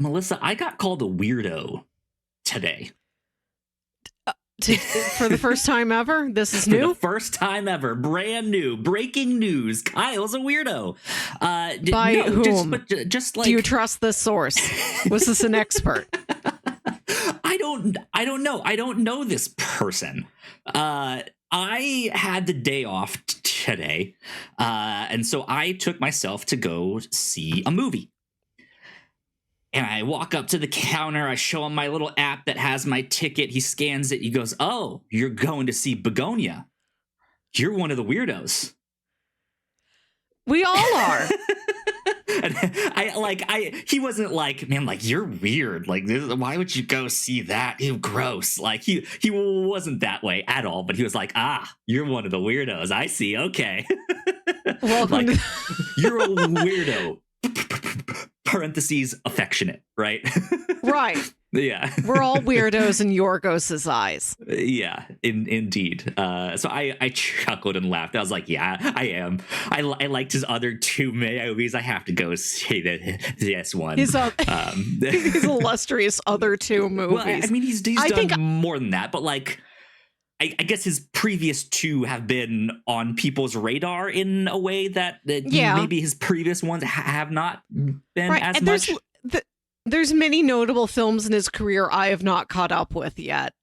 Melissa, I got called a weirdo today. For the first time ever? This is new? For the first time ever. Brand new. Breaking news. Kyle's a weirdo. By whom? Just like... Do you trust this source? Was this an expert? I don't know. I don't know this person. I had the day off today. And so I took myself to go see a movie. And I walk up to the counter. I show him my little app that has my ticket. He scans it. He goes, "Oh, you're going to see Bugonia. You're one of the weirdos." We all are. And he wasn't like, "Man, like, you're weird. Like, why would you go see that? Ew, gross." Like, he wasn't that way at all. But he was like, "Ah, you're one of the weirdos. I see. Okay." Welcome. Like, you're a weirdo. Parentheses affectionate, right? Right. Yeah. We're all weirdos in Yorgos's eyes. Yeah, indeed. So I chuckled and laughed. I was like, yeah, I am. I liked his other two movies. I have to go see this one. His illustrious other two movies. Well, I mean, he's done more than that, but like, I guess his previous two have been on people's radar in a way that maybe his previous ones have not been as and much. There's many notable films in his career I have not caught up with yet.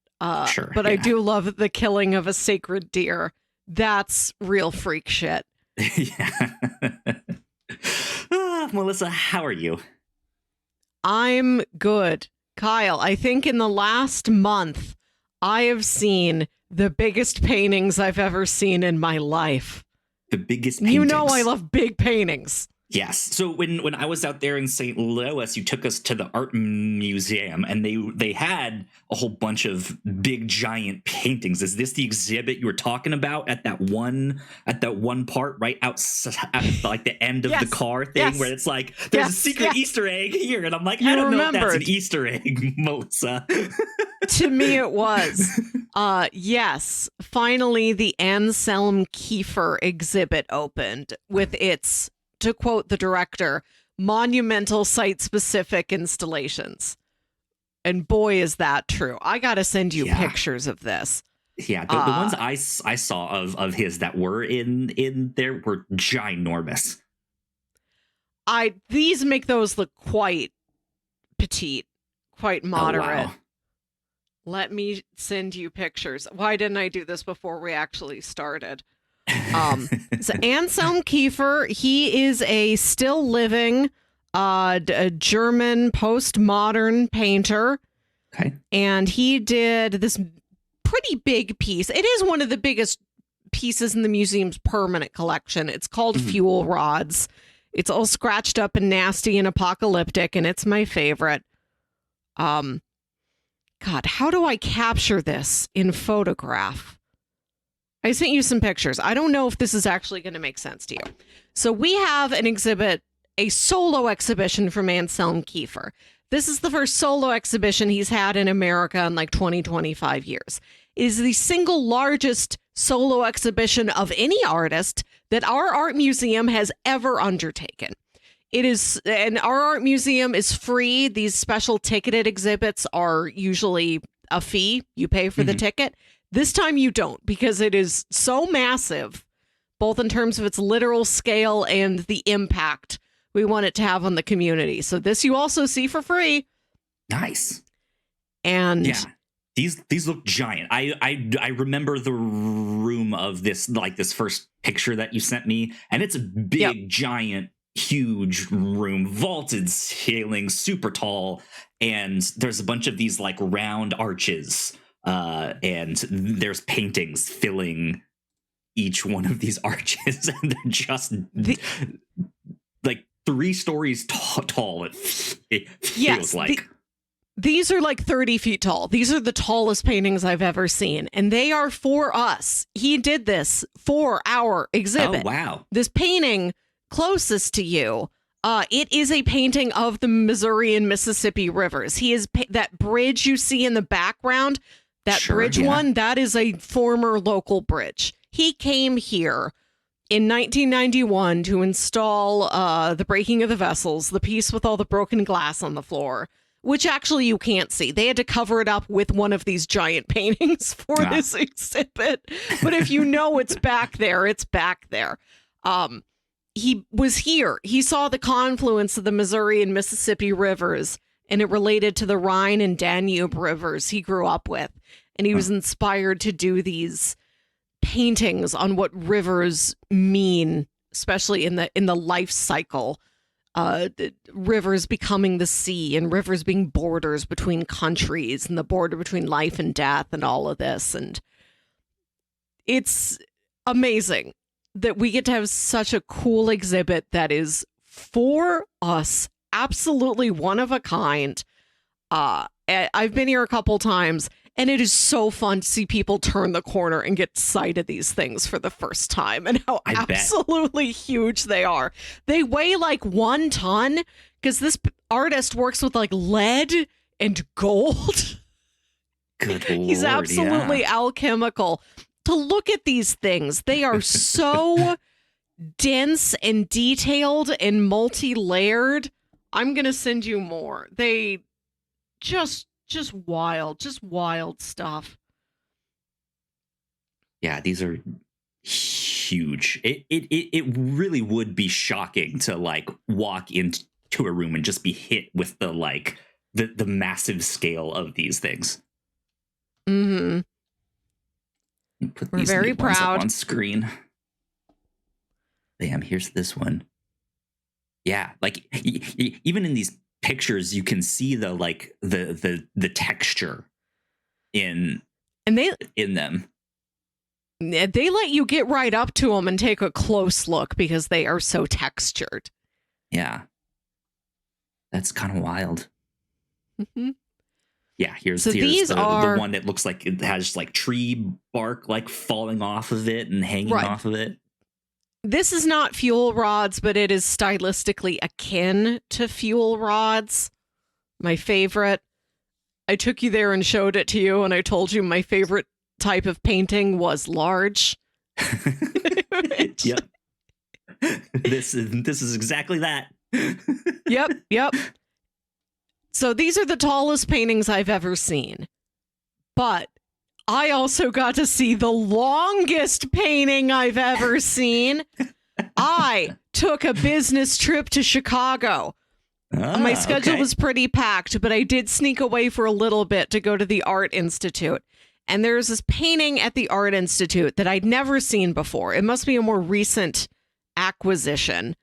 Sure, but I do love The Killing of a Sacred Deer. That's real freak shit. Yeah. Melissa, how are you? I'm good. Kyle, I think in the last month, I have seen the biggest paintings I've ever seen in my life. The biggest paintings. You know I love big paintings. Yes. So when I was out there in St. Louis, you took us to the art museum, and they had a whole bunch of big giant paintings. Is this the exhibit you were talking about at that one part right outside, at like the end of the car thing, where it's like there's a secret Easter egg here, and I'm like, I don't know if that's an Easter egg, Melissa. To me, it was. Yes. Finally, the Anselm Kiefer exhibit opened with its, to quote the director, monumental site-specific installations. And boy, is that true. I got to send you pictures of this. Yeah, the ones I saw of his that were in there were ginormous. These make those look quite petite, quite moderate. Oh, wow. Let me send you pictures. Why didn't I do this before we actually started? So Anselm Kiefer, he is a still living a German postmodern painter. Okay. And he did this pretty big piece. It is one of the biggest pieces in the museum's permanent collection. It's called Fuel Rods. It's all scratched up and nasty and apocalyptic, and it's my favorite. God, how do I capture this in photograph? I sent you some pictures. I don't know if this is actually going to make sense to you. So we have an exhibit, a solo exhibition from Anselm Kiefer. This is the first solo exhibition he's had in America in like 25 years. It is the single largest solo exhibition of any artist that our art museum has ever undertaken. It is, and our art museum is free. These special ticketed exhibits are usually a fee. You pay for the ticket. This time you don't, because it is so massive, both in terms of its literal scale and the impact we want it to have on the community. So this you also see for free. Nice. And yeah, these look giant. I remember the room of this, like this first picture that you sent me, and it's a big, giant, huge room, vaulted ceiling, super tall, and there's a bunch of these like round arches, and there's paintings filling each one of these arches, and they're just like 3 stories tall. It feels like. These are like 30 feet tall. These are the tallest paintings I've ever seen, and they are for us. He did this for our exhibit. Oh, wow. This painting closest to you, it is a painting of the Missouri and Mississippi rivers. He is that bridge you see in the background, that bridge one, that is a former local bridge. He came here in 1991 to install The Breaking of the Vessels, the piece with all the broken glass on the floor, which actually you can't see. They had to cover it up with one of these giant paintings for this exhibit. But if you know it's back there, it's back there. He was here. He saw the confluence of the Missouri and Mississippi rivers, and it related to the Rhine and Danube rivers he grew up with. And he was inspired to do these paintings on what rivers mean, especially in the life cycle. The rivers becoming the sea, and rivers being borders between countries, and the border between life and death, and all of this. And it's amazing that we get to have such a cool exhibit that is for us, absolutely one of a kind. I've been here a couple times, and it is so fun to see people turn the corner and get sight of these things for the first time, and how absolutely huge they are. They weigh like 1 ton because this artist works with like lead and gold. Good Lord, He's absolutely alchemical. To look at these things, they are so dense and detailed and multi-layered. I'm going to send you more. They just wild stuff. Yeah, these are huge. It really would be shocking to like walk into a room and just be hit with the like the massive scale of these things. Mm-hmm. Put We're these very ones up proud on screen. Bam, here's this one. Yeah, like even in these pictures you can see the like the texture in them. They let you get right up to them and take a close look because they are so textured. Yeah, that's kind of wild. Mm-hmm. Yeah, here's the one that looks like it has like tree bark like falling off of it and hanging off of it. This is not fuel rods, but it is stylistically akin to fuel rods. My favorite. I took you there and showed it to you, and I told you my favorite type of painting was large. Yep. This is exactly that. Yep. So these are the tallest paintings I've ever seen. But I also got to see the longest painting I've ever seen. I took a business trip to Chicago. My schedule was pretty packed, but I did sneak away for a little bit to go to the Art Institute. And there's this painting at the Art Institute that I'd never seen before. It must be a more recent acquisition.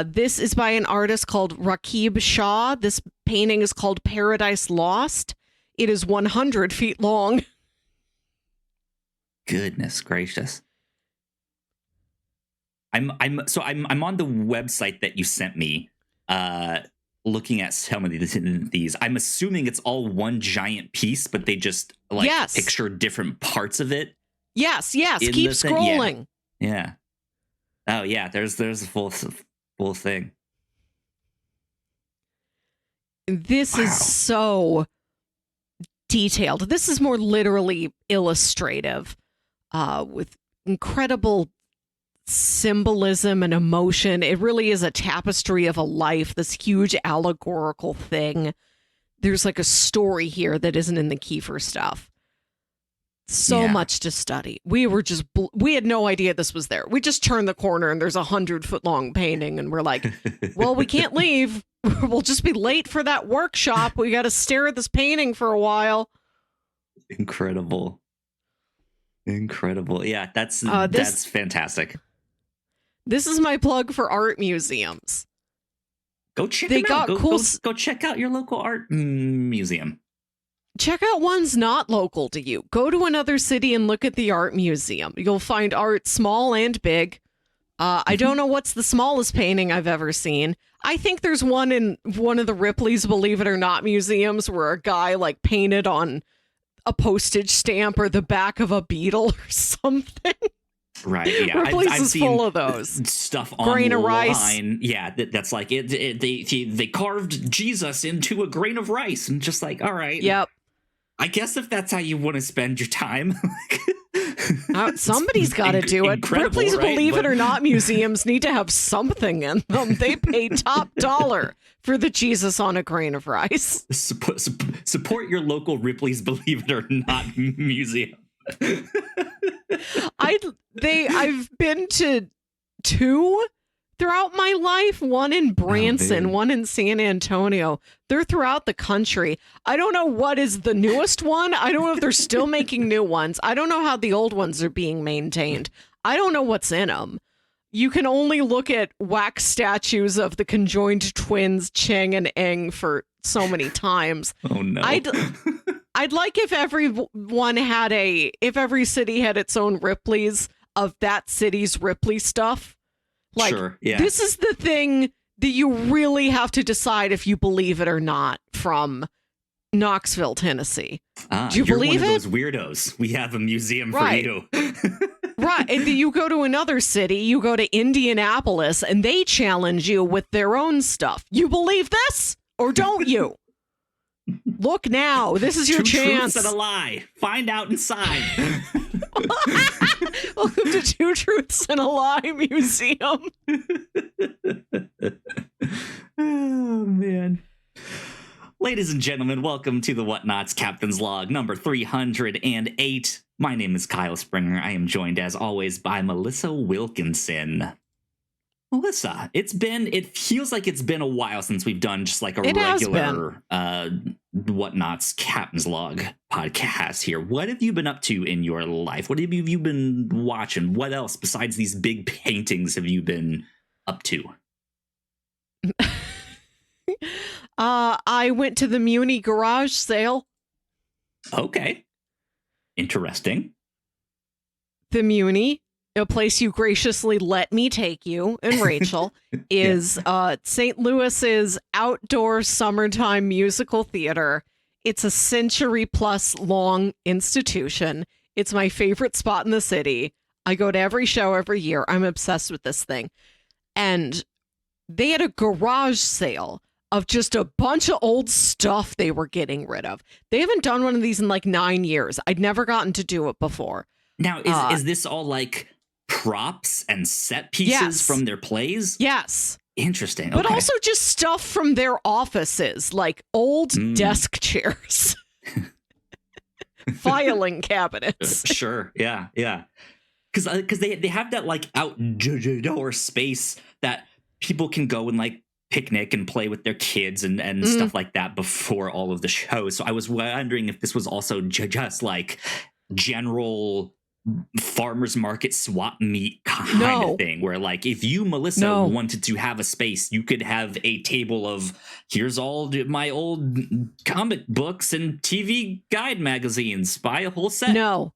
This is by an artist called Rakib Shah. This painting is called Paradise Lost. It is 100 feet long. Goodness gracious. I'm on the website that you sent me, looking at some of these. I'm assuming it's all one giant piece, but they just like picture different parts of it. Yes. Keep scrolling. Yeah. Oh yeah, there's the full thing. This is so detailed. This is more literally illustrative, with incredible symbolism and emotion. It really is a tapestry of a life, this huge allegorical thing. There's like a story here that isn't in the Kiefer stuff. So much to study. We had no idea this was there. We just turned the corner and there's 100-foot long painting and we're like, well, we can't leave. We'll just be late for that workshop. We got to stare at this painting for a while. Incredible. Yeah, that's fantastic. This is my plug for art museums. Go check them out. Go check out your local art museum. Check out ones not local to you. Go to another city and look at the art museum. You'll find art small and big. I don't know what's the smallest painting I've ever seen. I think there's one in one of the Ripley's Believe It or Not museums where a guy like painted on a postage stamp or the back of a beetle or something. Right, yeah. Ripley's I've is seen full of those. Stuff grain of rice. Online. Yeah, that's like they carved Jesus into a grain of rice and just like, all right. Yep. I guess if that's how you want to spend your time. Somebody's got to do it. Ripley's right? Believe It or Not museums need to have something in them. They pay top dollar for the Jesus on a grain of rice. Support your local Ripley's Believe It or Not museum. I've been to 2 throughout my life, one in Branson, one in San Antonio. They're throughout the country. I don't know what is the newest one. I don't know if they're still making new ones. I don't know how the old ones are being maintained. I don't know what's in them. You can only look at wax statues of the conjoined twins Cheng and Eng for so many times. Oh no. I'd like if every city had its own Ripley's of that city's Ripley stuff. Like, sure, yeah. This is the thing that you really have to decide if you believe it or not from Knoxville, Tennessee. Do you believe one it? Of those weirdos. We have a museum for you. Right. And you go to another city, you go to Indianapolis, and they challenge you with their own stuff. You believe this or don't you? Look now. This is your chance. 2 truths and a lie. Find out inside. Welcome to 2 Truths and a Lie Museum. Oh, man. Ladies and gentlemen, welcome to the Whatnauts Captain's Log number 308. My name is Kyle Springer. I am joined, as always, by Melissa Wilkinson. Melissa, it feels like it's been a while since we've done just like a regular Whatnauts Captain's Log podcast here. What have you been up to in your life? What have you been watching? What else besides these big paintings have you been up to? I went to the MUNY garage sale. Okay. Interesting. The MUNY, a place you graciously let me take you, and Rachel, is St. Louis's outdoor summertime musical theater. It's a century-plus long institution. It's my favorite spot in the city. I go to every show every year. I'm obsessed with this thing. And they had a garage sale of just a bunch of old stuff they were getting rid of. They haven't done one of these in like 9 years. I'd never gotten to do it before. Now, is this all like props and set pieces from their plays? Yes. Interesting. But also just stuff from their offices, like old desk chairs, filing cabinets. Sure. Yeah. Yeah. Because they have that like outdoor space that people can go and like picnic and play with their kids and stuff like that before all of the shows. So I was wondering if this was also just like general farmers market swap meet kind of thing, where like if you, Melissa, wanted to have a space, you could have a table of here's all my old comic books and TV guide magazines. Buy a whole set. No.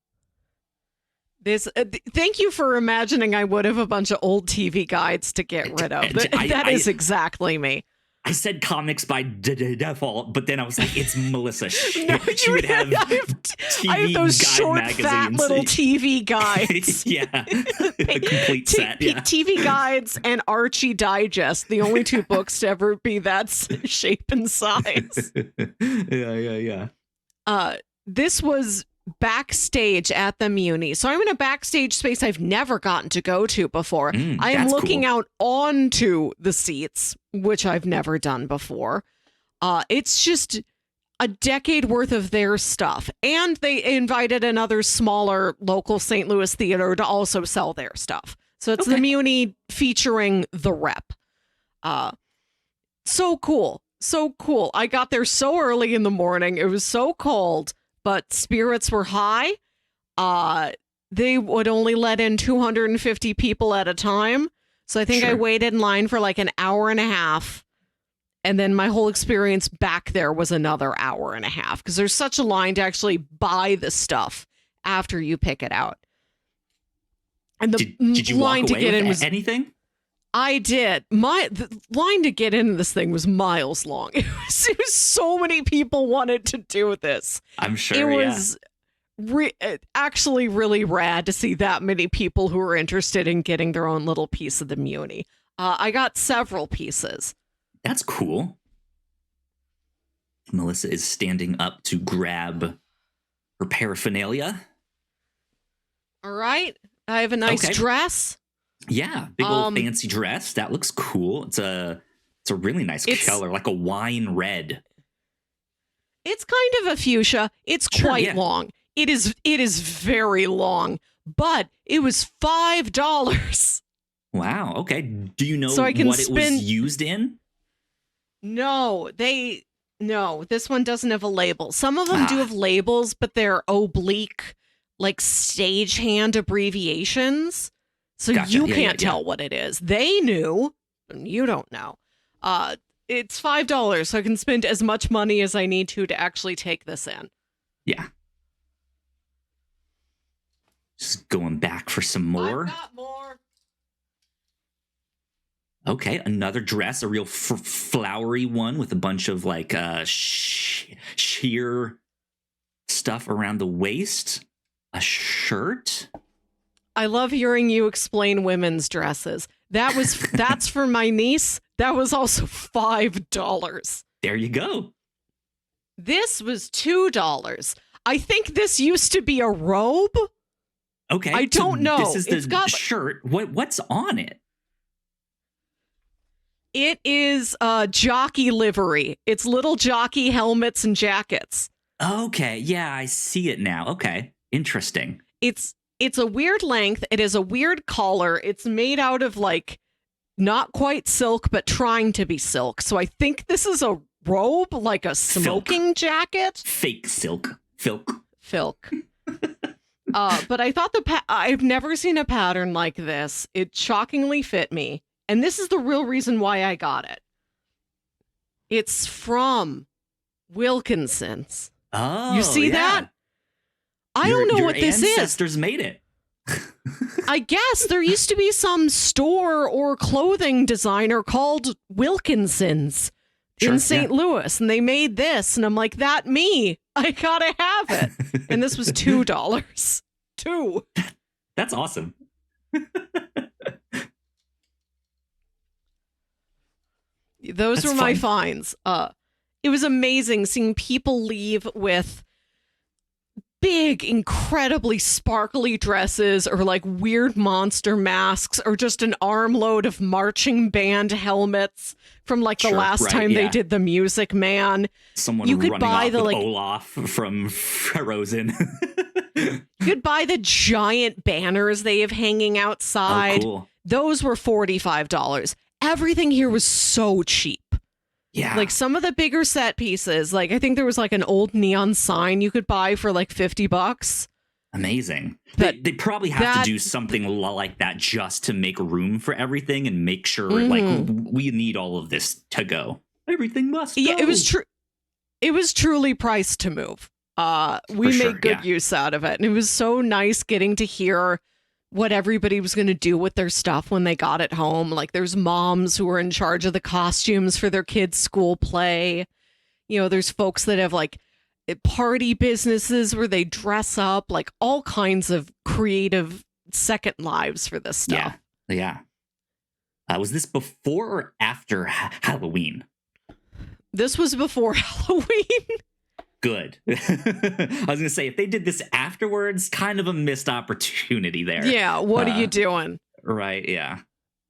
This. Thank you for imagining I would have a bunch of old TV guides to get rid of. That is exactly me. I said comics by default, but then I was like, it's Melissa. She would have TV I have those short, magazines. fat little TV guides. Yeah, a complete set. Yeah. TV guides and Archie Digest, the only 2 books to ever be that shape and size. Yeah. This was backstage at the MUNY. So I'm in a backstage space I've never gotten to go to before. I am looking out onto the seats, which I've never done before. It's just a decade worth of their stuff. And they invited another smaller local St. Louis theater to also sell their stuff. So it's the MUNY featuring The Rep. So cool. So cool. I got there so early in the morning. It was so cold, but spirits were high. They would only let in 250 people at a time. So I think I waited in line for like an hour and a half. And then my whole experience back there was another hour and a half because there's such a line to actually buy the stuff after you pick it out. And the did you line walk away to get with in was anything? I did. The line to get into this thing was miles long. It was so many people wanted to do this. I'm sure. It was actually really rad to see that many people who were interested in getting their own little piece of the MUNY. I got several pieces. That's cool. Melissa is standing up to grab her paraphernalia. All right. I have a nice dress. Yeah, big old fancy dress. That looks cool. It's a really nice color, like a wine red. It's kind of a fuchsia. It's quite long. It is very long, but it was $5. Wow. Okay. Do you know what it was used in? No, this one doesn't have a label. Some of them do have labels, but they're oblique, like stagehand abbreviations. So you can't tell what it is. They knew, and you don't know. It's $5, so I can spend as much money as I need to actually take this in. Yeah. Just going back for some more. I've got more. Okay, another dress, a real flowery one with a bunch of like sheer stuff around the waist. A shirt. I love hearing you explain women's dresses. That's for my niece. That was also $5. There you go. This was $2. I think this used to be a robe. Okay. I don't know. This is the shirt. What's on it? It is jockey livery. It's little jockey helmets and jackets. Okay. Yeah, I see it now. Okay. Interesting. It's a weird length. It is a weird collar. It's made out of like not quite silk, but trying to be silk. So I think this is a robe, like a smoking jacket. Fake silk. Filk. But I thought I've never seen a pattern like this. It shockingly fit me. And this is the real reason why I got it. It's from Wilkinson's. Oh, you see that? I don't know what this is. Your ancestors made it. I guess there used to be some store or clothing designer called Wilkinson's in St. Louis, and they made this, and I'm like, that me. I gotta have it. And this was $2. $2. That's awesome. Those were my finds. It was amazing seeing people leave with big, incredibly sparkly dresses or like weird monster masks or just an armload of marching band helmets from like the last time they did The Music Man. Someone you could running buy off with Olaf from Frozen. You could buy the giant banners they have hanging outside. Oh, cool. Those were $45. Everything here was so cheap. Yeah. Like some of the bigger set pieces, like I think there was like an old neon sign you could buy for like $50. Amazing. But they probably have to do something like that just to make room for everything and make sure like we need all of this to go. Everything must go. Yeah, it was true. It was truly priced to move. We made good use out of it. And it was so nice getting to hear what everybody was going to do with their stuff when they got it home. Like there's moms who are in charge of the costumes for their kids' school play. You know, there's folks that have like party businesses where they dress up, like all kinds of creative second lives for this stuff. Yeah. Was this before or after Halloween? This was before Halloween. Good. I was going to say, if they did this afterwards, kind of a missed opportunity there. Yeah. What are you doing? Right. Yeah.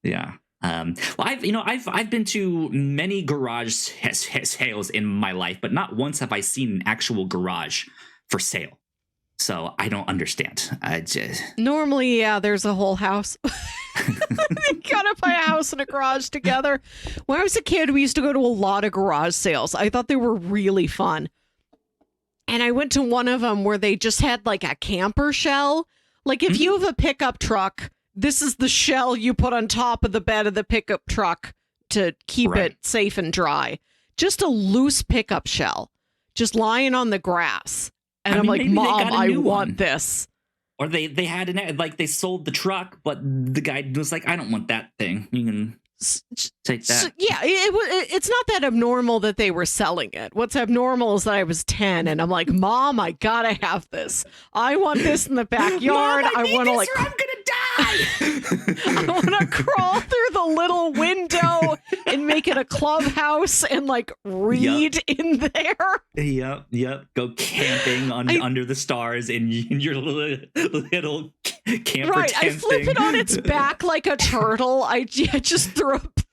Well, I've been to many garage sales in my life, but not once have I seen an actual garage for sale. So I don't understand. Normally, there's a whole house. You gotta buy a house and a garage together. When I was a kid, we used to go to a lot of garage sales. I thought they were really fun. And I went to one of them where they just had like a camper shell. Like if you have a pickup truck, this is the shell you put on top of the bed of the pickup truck to keep it safe and dry. Just a loose pickup shell, just lying on the grass. And I'm like, Mom, I want this. Or they had they sold the truck, but the guy was like, I don't want that thing. You can take that. So, yeah, it's not that abnormal that they were selling it. What's abnormal is that I was 10 and I'm like, Mom, I gotta have this. I want this in the backyard. Mom, I want to like, I'm gonna die. I want to crawl through the little window and make it a clubhouse and like read in there. Yep. Go camping under the stars in your little can't Right, I pretend flip thing. it on its back like a turtle. I just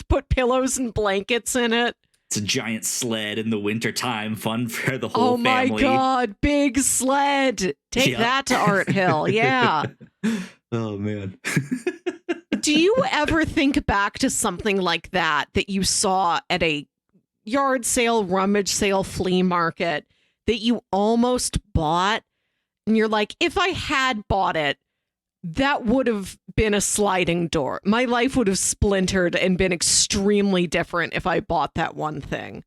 put pillows and blankets in it. It's a giant sled in the wintertime, fun for the whole Oh my family. God, big sled. Take that to Art Hill. Yeah. Oh, man. Do you ever think back to something like that you saw at a yard sale, rummage sale, flea market that you almost bought? And you're like, if I had bought it, that would have been a sliding door. My life would have splintered and been extremely different if I bought that one thing.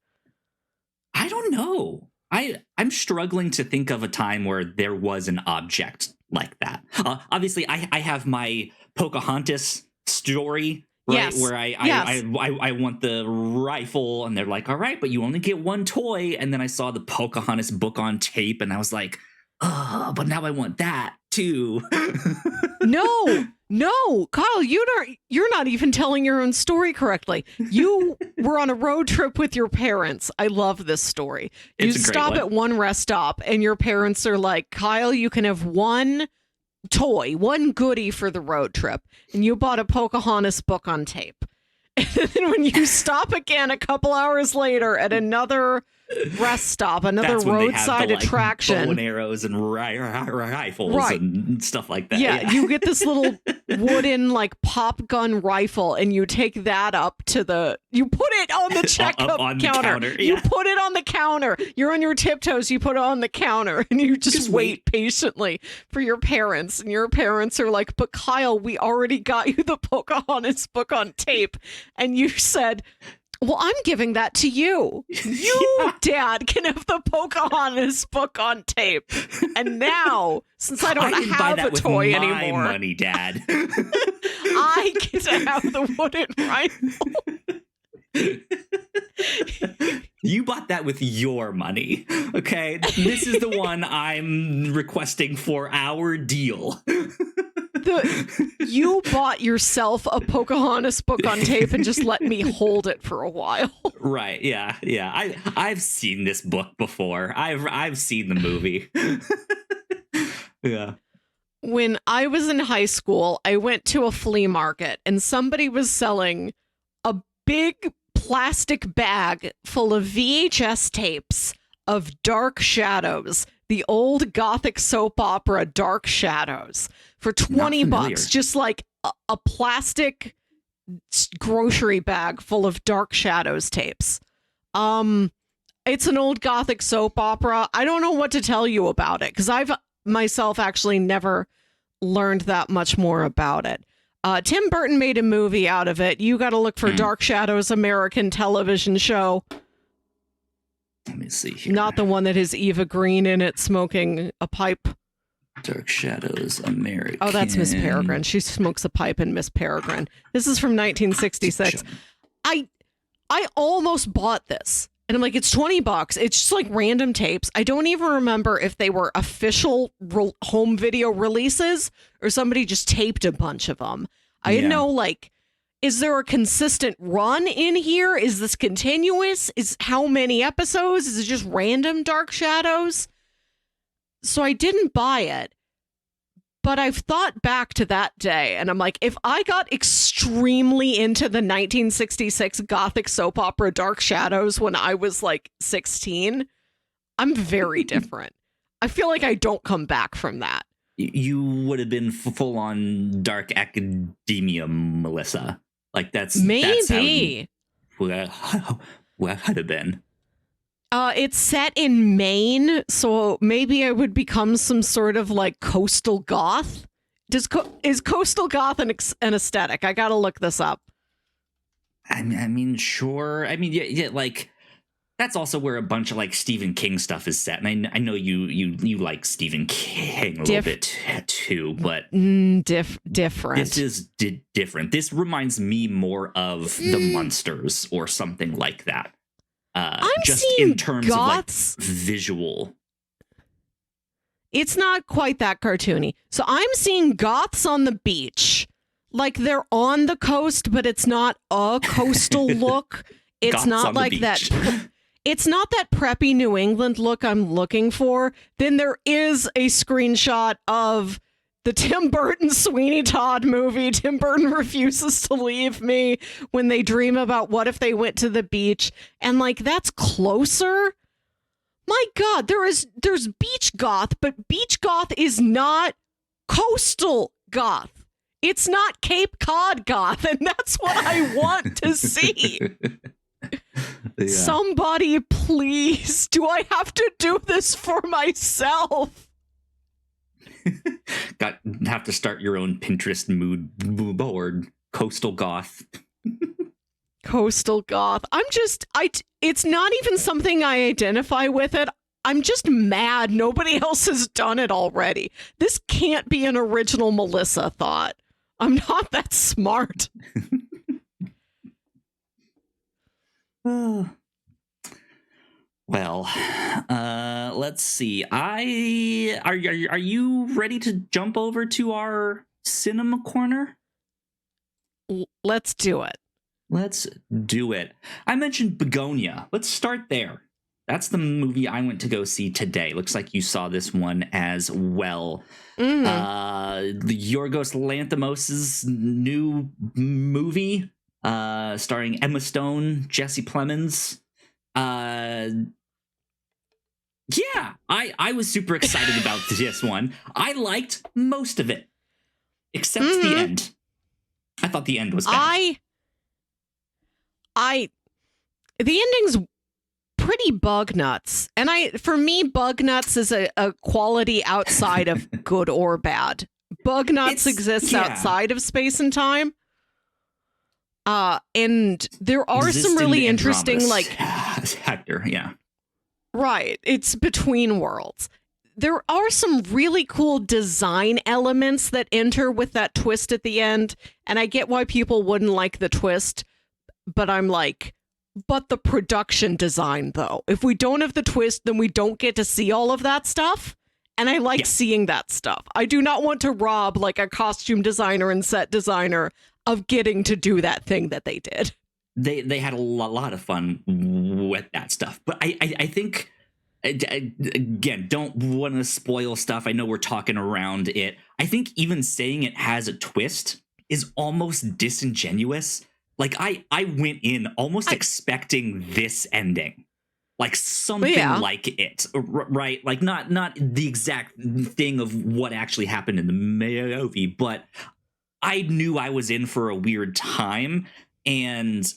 I don't know. I'm struggling to think of a time where there was an object like that. Obviously, I have my Pocahontas story, right? Yes. Where I want the rifle, and they're like, all right, but you only get one toy. And then I saw the Pocahontas book on tape, and I was like, oh, but now I want that too. No, Kyle, you're not even telling your own story correctly. You were on a road trip with your parents. I love this story. You stop at one rest stop and your parents are like, Kyle, you can have one toy, one goodie for the road trip. And you bought a Pocahontas book on tape. And then when you stop again a couple hours later at another rest stop, another roadside attraction, bow and arrows and rifles and stuff like that. Yeah, you get this little wooden like pop gun rifle, and you take that up to you put it on the checkout counter. Yeah. You put it on the counter. You're on your tiptoes. You put it on the counter, and you just wait patiently for your parents. And your parents are like, "But Kyle, we already got you the Pocahontas book on tape," and you said, well, I'm giving that to you. You, Dad, can have the Pocahontas book on tape. And now, since I don't have a toy anymore, money, Dad. I get to have the wooden rifle. You bought that with your money, okay? This is the one I'm requesting for our deal. You bought yourself a Pocahontas book on tape and just let me hold it for a while. Right? Yeah. I've seen this book before. I've seen the movie. Yeah. When I was in high school, I went to a flea market and somebody was selling a big plastic bag full of VHS tapes of Dark Shadows, the old Gothic soap opera Dark Shadows, for $20, just like a plastic grocery bag full of Dark Shadows tapes. It's an old Gothic soap opera. I don't know what to tell you about it because I've myself actually never learned that much more about it. Tim Burton made a movie out of it. You got to look for Dark Shadows American television show. Let me see here. Not the one that has Eva Green in it smoking a pipe. Dark Shadows American. Oh, that's Miss Peregrine. She smokes a pipe in Miss Peregrine. This is from 1966. I almost bought this. And I'm like, it's $20. It's just like random tapes. I don't even remember if they were official home video releases or somebody just taped a bunch of them. I didn't know, like, is there a consistent run in here? Is this continuous? Is how many episodes? Is it just random Dark Shadows? So I didn't buy it. But I've thought back to that day, and I'm like, if I got extremely into the 1966 Gothic soap opera Dark Shadows when I was like 16, I'm very different. I feel like I don't come back from that. You would have been full on dark academia, Melissa. Like that's maybe that's how would have been. It's set in Maine, so maybe I would become some sort of like coastal goth. Is coastal goth an aesthetic? I gotta look this up. I mean, sure. I mean, yeah, like that's also where a bunch of like Stephen King stuff is set, and I know you like Stephen King a little bit too, but different. This is different. This reminds me more of The Munsters or something like that. I'm just seeing in terms goths. of like visual. It's not quite that cartoony. So I'm seeing goths on the beach. Like they're on the coast, but it's not a coastal look. It's Goths not like that. It's not that preppy New England look I'm looking for. Then there is a screenshot of the Tim Burton Sweeney Todd movie. Tim Burton refuses to leave me when they dream about what if they went to the beach. And like, that's closer. My God, there's beach goth, but beach goth is not coastal goth. It's not Cape Cod goth, and that's what I want to see. Yeah. Somebody, please. Do I have to do this for myself? Have to start your own Pinterest mood board. Coastal goth. Coastal goth. It's not even something I identify with it. I'm just mad nobody else has done it already. This can't be an original Melissa thought. I'm not that smart. Well, let's see. Are you ready to jump over to our cinema corner? Let's do it. Let's do it. I mentioned Bugonia. Let's start there. That's the movie I went to go see today. Looks like you saw this one as well. Mm-hmm. Yorgos Lanthimos' new movie, starring Emma Stone, Jesse Plemons. Yeah, I was super excited about this one. I liked most of it, except the end. I thought the end was bad. The ending's pretty bug nuts. And for me, bug nuts is a quality outside of good or bad. Bug nuts exists outside of space and time. And there are some really interesting, like, Hector, yeah. Right. It's between worlds. There are some really cool design elements that enter with that twist at the end. And I get why people wouldn't like the twist, but I'm like, but the production design, though. If we don't have the twist, then we don't get to see all of that stuff. And I like seeing that stuff. I do not want to rob like a costume designer and set designer of getting to do that thing that they did. They had a lot of fun with that stuff. But I think, again, don't want to spoil stuff. I know we're talking around it. I think even saying it has a twist is almost disingenuous. Like, I went in almost expecting this ending. Like, something like it, right? Like, not the exact thing of what actually happened in the movie, but I knew I was in for a weird time, and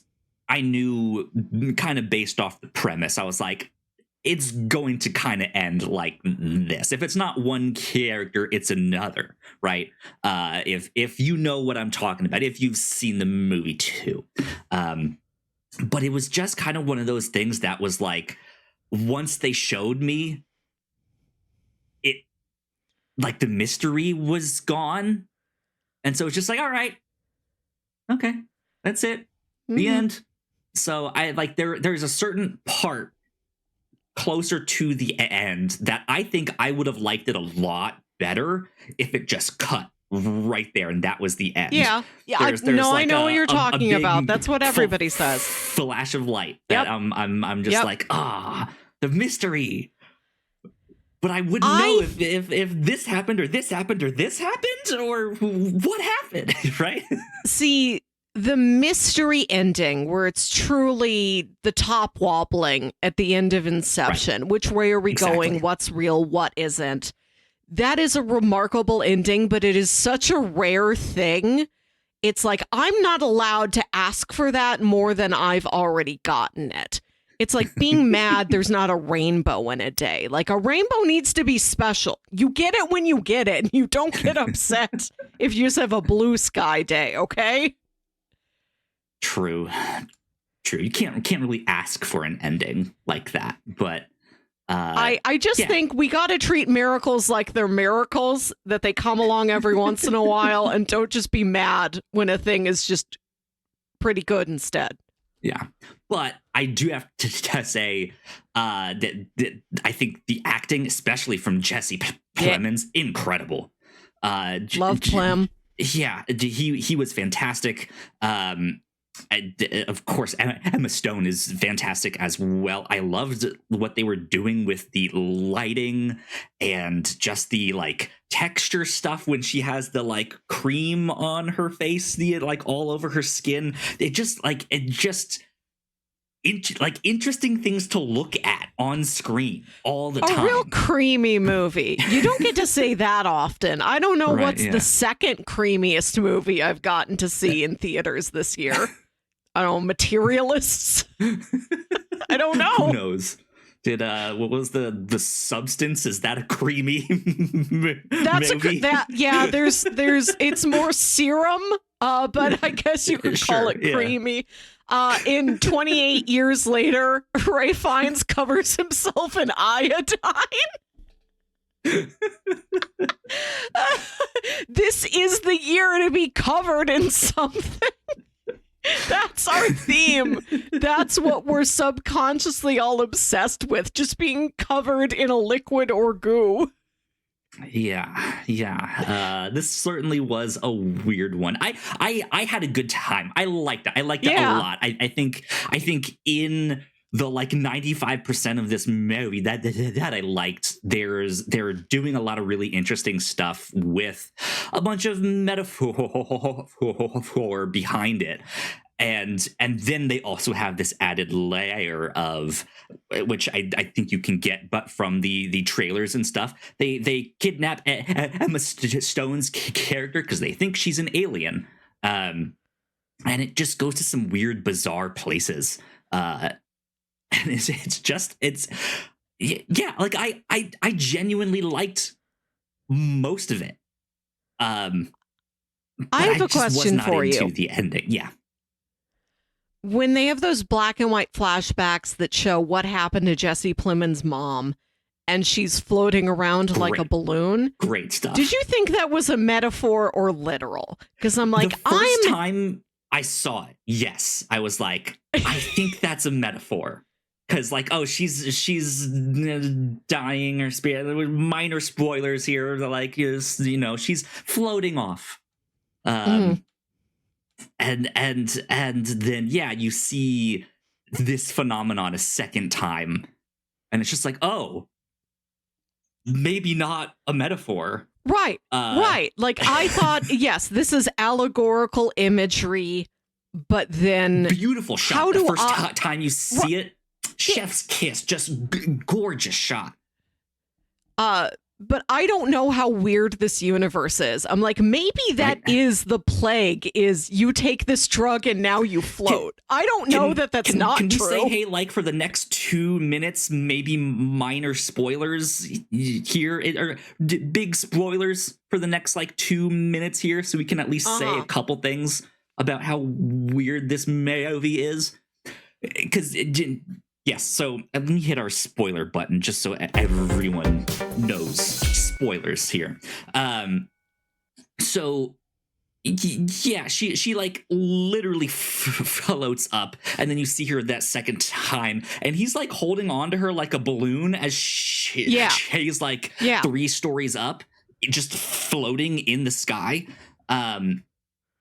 I knew, kind of based off the premise, I was like, it's going to kind of end like this. If it's not one character, it's another, right? If you know what I'm talking about, if you've seen the movie too. But it was just kind of one of those things that was like, once they showed me it, like, the mystery was gone. And so it's just like, all right, okay, that's it. The end. So I like, there's a certain part closer to the end that I think I would have liked it a lot better if it just cut right there and that was the end. Yeah. There's I know what you're talking about. That's what everybody says. Flash of light that I'm just like, the mystery. But I wouldn't know if this happened or this happened or this happened or what happened, right? See, the mystery ending where it's truly the top wobbling at the end of Inception. Right. Which way are we going? What's real? What isn't? That is a remarkable ending, but it is such a rare thing. It's like, I'm not allowed to ask for that more than I've already gotten it. It's like being mad there's not a rainbow in a day. Like, a rainbow needs to be special. You get it when you get it. And you don't get upset if you just have a blue sky day, okay? True. You can't really ask for an ending like that, but I just think we got to treat miracles like they're miracles, that they come along every once in a while, and don't just be mad when a thing is just pretty good instead. Yeah, but I do have to say that I think the acting, especially from Jesse Plemons, incredible. Love Plem. Yeah, he was fantastic. of course, Emma Stone is fantastic as well. I loved what they were doing with the lighting and just the like texture stuff when she has the like cream on her face, the like all over her skin. Interesting things to look at on screen all the time. A real creamy movie. You don't get to say that often. I don't know what's the second creamiest movie I've gotten to see in theaters this year. I don't know, Materialists? I don't know. Who knows? Did what was the Substance? Is that a creamy movie? There's it's more serum, but I guess you could call it creamy. In 28 years later, Ray Fiennes covers himself in iodine. This is the year to be covered in something. That's our theme. That's what we're subconsciously all obsessed with, just being covered in a liquid or goo. Yeah. This certainly was a weird one. I had a good time. I liked it. I liked it a lot. I think in the like 95% of this movie that I liked, they're doing a lot of really interesting stuff with a bunch of metaphor behind it. And then they also have this added layer of, which I think you can get, but from the trailers and stuff, they kidnap Emma Stone's character because they think she's an alien, and it just goes to some weird, bizarre places. And it's like I genuinely liked most of it. I have a question for you. Into the ending, yeah. When they have those black and white flashbacks that show what happened to Jesse Plemons' mom, and she's floating around like a balloon. Great stuff. Did you think that was a metaphor or literal? Because I'm like, the first time I saw it, yes, I was like, I think that's a metaphor. Because like, oh, she's dying or minor spoilers here. Like, she's floating off. And then you see this phenomenon a second time, and it's just like, oh, maybe not a metaphor. Right. Like I thought, yes, this is allegorical imagery, but then beautiful shot. The first time you see it, chef's kiss, just gorgeous shot. But I don't know how weird this universe is. I'm like, maybe that is the plague, is you take this drug and now you float. I don't know that's not true. Can you say, hey, like for the next 2 minutes, maybe minor spoilers here, or big spoilers for the next like 2 minutes here, so we can at least say a couple things about how weird this movie is? Because yes, so let me hit our spoiler button just so everyone knows spoilers here. She like literally floats up, and then you see her that second time, and he's like holding on to her like a balloon as she's like 3 stories up, just floating in the sky.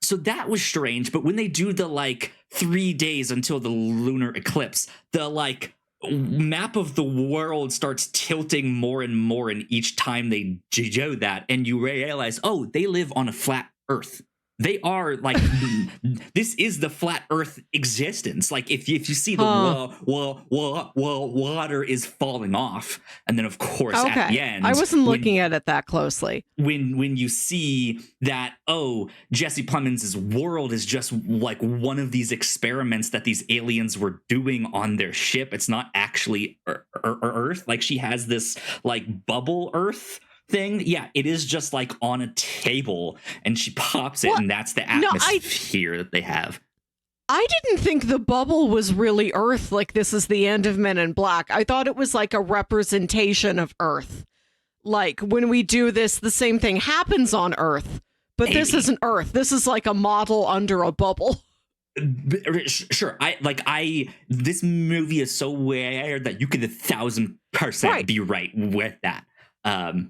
So that was strange, but when they do the like 3 days until the lunar eclipse, the like map of the world starts tilting more and more, and each time they do that, and you realize, oh, they live on a flat Earth. They are like, this is the flat Earth existence. Like if you see the water is falling off, and then of course at the end, I wasn't looking at it that closely. When you see that, oh, Jesse Plemons' world is just like one of these experiments that these aliens were doing on their ship. It's not actually Earth. Like she has this like bubble Earth thing. Yeah, it is just like on a table, and she pops it, and that's the atmosphere that they have. I didn't think the bubble was really Earth, like this is the end of Men in Black. I thought it was like a representation of Earth. Like when we do this, the same thing happens on Earth, but this isn't Earth. This is like a model under a bubble. Sure, this movie is so weird that you could 1,000% be right with that.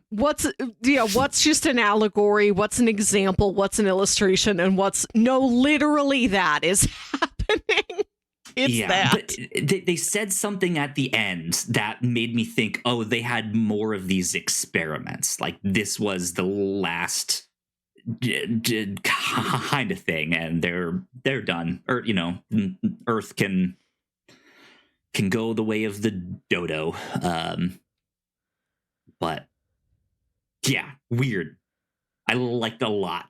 What's just an allegory, what's an example, what's an illustration, and what's literally that is happening. happening. It's that. But they said something at the end that made me think, oh, they had more of these experiments. Like this was the last kind of thing, and they're done. Or Earth can go the way of the dodo. But yeah, weird. I liked it a lot.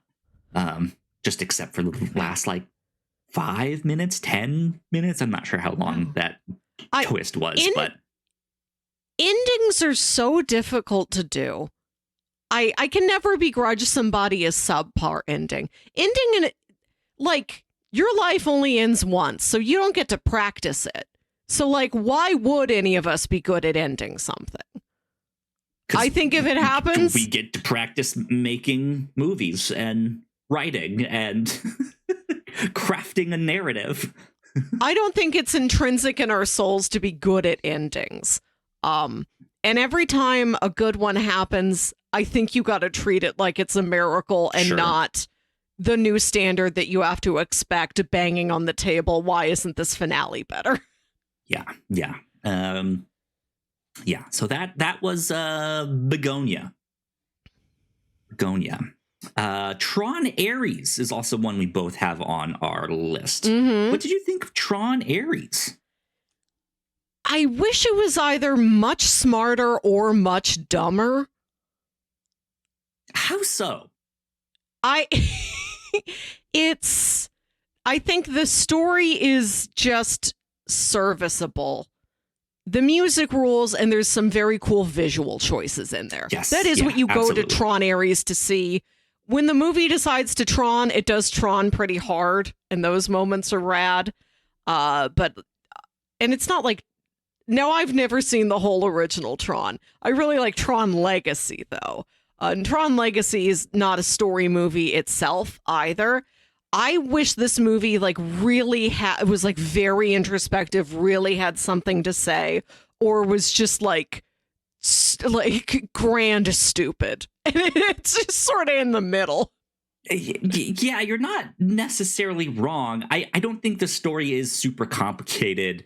Just except for the last 5 minutes, 10 minutes. I'm not sure how long that twist was, but endings are so difficult to do. I can never begrudge somebody a subpar ending. Ending your life only ends once, so you don't get to practice it. So why would any of us be good at ending something? I think if it happens, we get to practice making movies and writing and crafting a narrative. I don't think it's intrinsic in our souls to be good at endings. And every time a good one happens, I think you got to treat it like it's a miracle and not the new standard that you have to expect banging on the table. Why isn't this finale better? Yeah. So that was Bugonia. Tron Ares is also one we both have on our list. Mm-hmm. What did you think of Tron Ares? I wish it was either much smarter or much dumber. How so? I think the story is just serviceable. The music rules, and there's some very cool visual choices in there. Yes, that is what you go absolutely. to Tron Ares to see. When the movie decides to Tron, it does Tron pretty hard, and those moments are rad. And it's not no, I've never seen the whole original Tron. I really like Tron Legacy, though. And Tron Legacy is not a story movie itself either. I wish this movie really was very introspective, really had something to say, or was just grand stupid. And it's just sort of in the middle. Yeah, you're not necessarily wrong. I don't think the story is super complicated.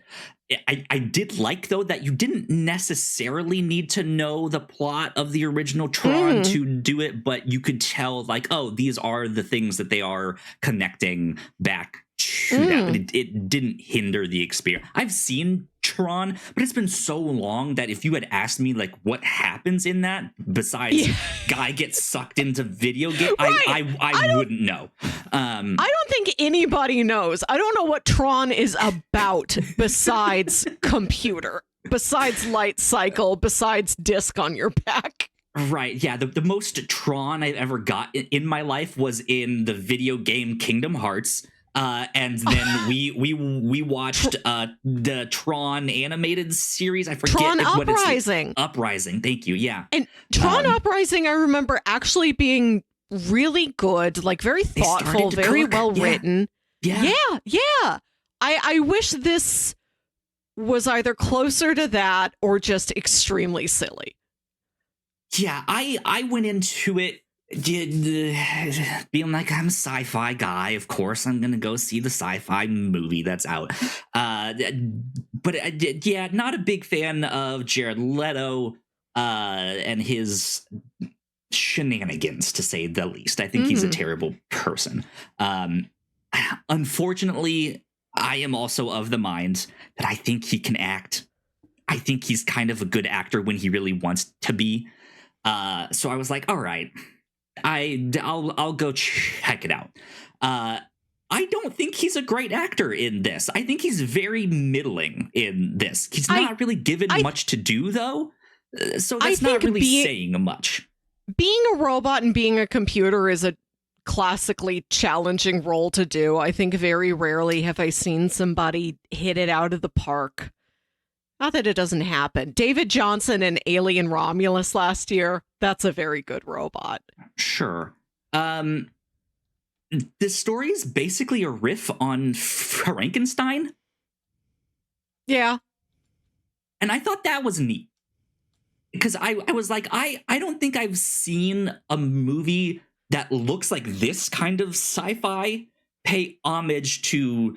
I did like, though, that you didn't necessarily need to know the plot of the original Tron to do it, but you could tell, oh, these are the things that they are connecting back to that. But it didn't hinder the experience. I've seen Tron, but it's been so long that if you had asked me what happens in that besides guy gets sucked into video game, I wouldn't know. I don't think anybody knows. I don't know what Tron is about besides computer, besides light cycle, besides disc on your back. Right. Yeah. The most Tron I've ever got in my life was in the video game Kingdom Hearts. And then we watched the Tron animated series. I forget Tron what Uprising. Uprising. Thank you. Yeah. And Tron Uprising, I remember actually being really good, very thoughtful, very well written. Yeah. I wish this was either closer to that or just extremely silly. Yeah, I went into it being I'm a sci-fi guy. Of course, I'm gonna go see the sci-fi movie that's out. But not a big fan of Jared Leto and his shenanigans, to say the least. I think he's a terrible person. Unfortunately, I am also of the mind that I think he can act. I think he's kind of a good actor when he really wants to be. So I was like, all right, I'll go check it out. I don't think he's a great actor in this. I think he's very middling in this. He's not really given much to do, though. So that's not really saying much. Being a robot and being a computer is a classically challenging role to do. I think very rarely have I seen somebody hit it out of the park. Not that it doesn't happen. David Johnson in Alien Romulus last year, that's a very good robot. Sure. This story is basically a riff on Frankenstein. Yeah. And I thought that was neat. Because I was like, I don't think I've seen a movie that looks like this kind of sci-fi pay homage to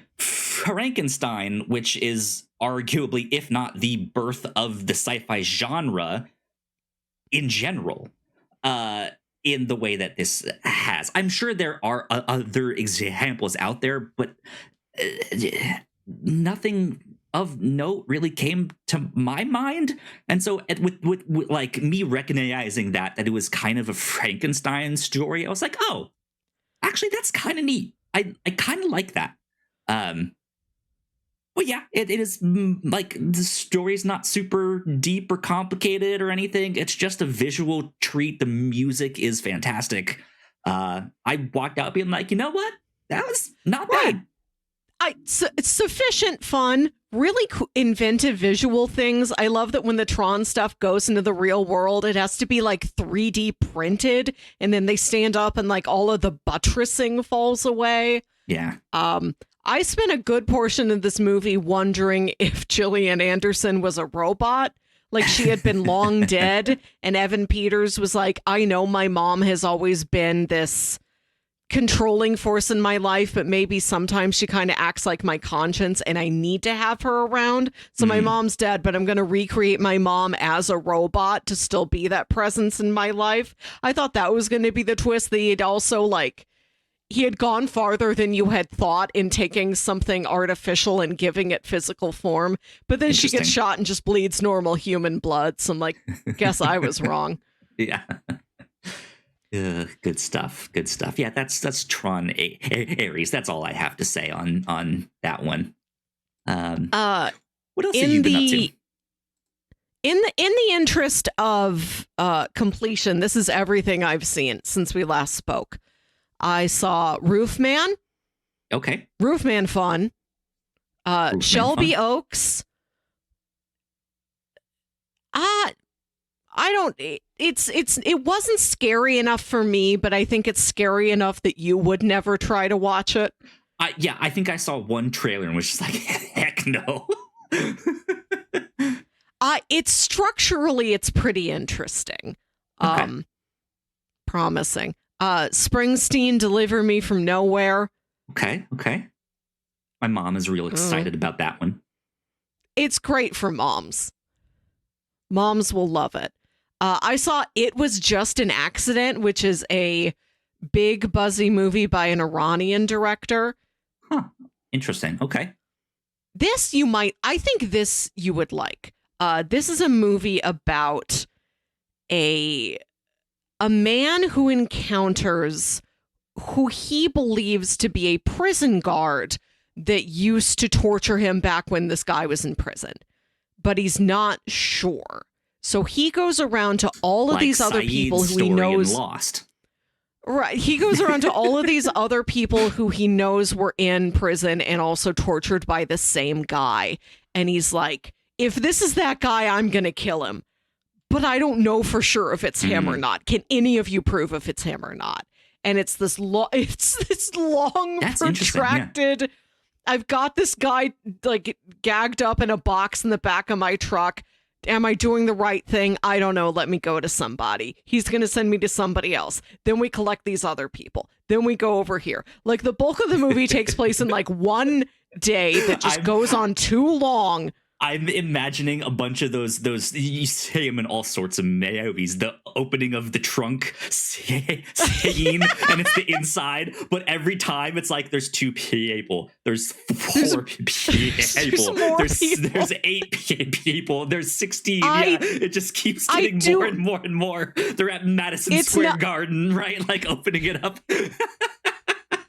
Frankenstein, which is arguably, if not the birth of the sci-fi genre in general, in the way that this has. I'm sure there are other examples out there, but nothing of note really came to my mind. And so with like me recognizing that it was kind of a Frankenstein story, I was like, oh, actually, that's kind of neat. I kind of like that. But yeah, it is like the story's not super deep or complicated or anything. It's just a visual treat. The music is fantastic. I walked out being like, you know what? That was not bad. It's sufficient fun, really inventive visual things. I love that when the Tron stuff goes into the real world, it has to be like 3D printed, and then they stand up and like all of the buttressing falls away. Yeah. I spent a good portion of this movie wondering if Gillian Anderson was a robot, like she had been long dead, and Evan Peters was like, I know my mom has always been this controlling force in my life, but maybe sometimes she kind of acts like my conscience and I need to have her around. So my mom's dead, but I'm going to recreate my mom as a robot to still be that presence in my life. I thought that was going to be the twist. That he'd also like, he had gone farther than you had thought in taking something artificial and giving it physical form. But then she gets shot and just bleeds normal human blood. So I'm like, guess I was wrong. Yeah. Good stuff. Good stuff. Yeah, that's Tron Ares. That's all I have to say on that one. What else have you been up to? In the interest of completion, this is everything I've seen since we last spoke. I saw Roofman. Okay. Roofman fun. Roofman Shelby fun. Oaks. I don't. It wasn't scary enough for me, but I think it's scary enough that you would never try to watch it. Yeah, I think I saw one trailer and was just like, heck no. It's structurally, it's pretty interesting. Okay. Promising. Springsteen, Deliver Me from Nowhere. Okay. My mom is real excited about that one. It's great for moms. Moms will love it. I saw It Was Just an Accident, which is a big buzzy movie by an Iranian director. Huh. Interesting. Okay. I think this you would like. This is a movie about a man who encounters who he believes to be a prison guard that used to torture him back when this guy was in prison, but he's not sure. So he goes around to all of these other people who he knows. Lost. Right. He goes around to all of these other people who he knows were in prison and also tortured by the same guy. And he's like, if this is that guy, I'm going to kill him. But I don't know for sure if it's him or not. Can any of you prove if it's him or not? And it's this long, protracted. Yeah. I've got this guy like gagged up in a box in the back of my truck. Am I doing the right thing? I don't know. Let me go to somebody. He's going to send me to somebody else. Then we collect these other people. Then we go over here. Like the bulk of the movie takes place in like one day that just goes on too long. I'm imagining a bunch of those you see them in all sorts of movies. The opening of the trunk scene, and it's the inside. But every time it's like there's 2 people, there's 4 people, there's 8 people, there's 16. It just keeps getting more and more and more. They're at Madison Square Garden, right? Like opening it up.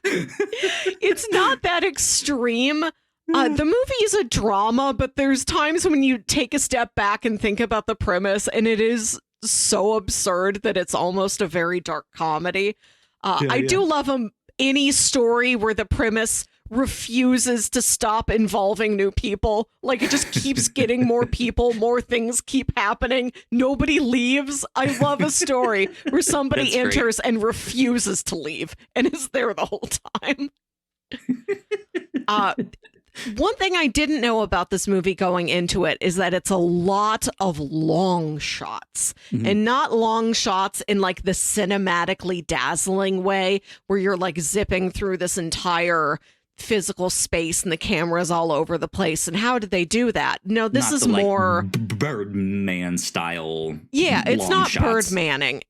It's not that extreme. The movie is a drama, but there's times when you take a step back and think about the premise, and it is so absurd that it's almost a very dark comedy. I do love any story where the premise refuses to stop involving new people. Like it just keeps getting more people, more things keep happening. Nobody leaves. I love a story where somebody enters and refuses to leave and is there the whole time. One thing I didn't know about this movie going into it is that it's a lot of long shots, and not long shots in like the cinematically dazzling way where you're like zipping through this entire physical space and the cameras all over the place. And how did they do that? No, this Not is the, like, more Birdman style. Yeah, it's long not shots. bird manning.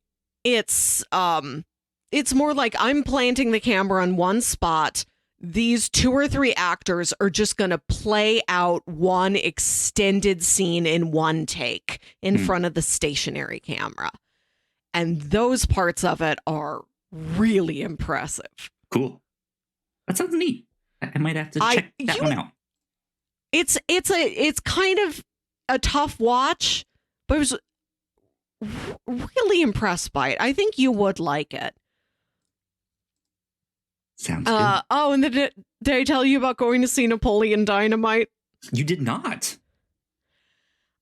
It's more like I'm planting the camera on one spot. These 2 or 3 actors are just going to play out one extended scene in one take in front of the stationary camera. And those parts of it are really impressive. Cool. That sounds neat. I might have to check that one out. It's kind of a tough watch, but I was really impressed by it. I think you would like it. Sounds good. Oh, and did I tell you about going to see Napoleon Dynamite? You did not.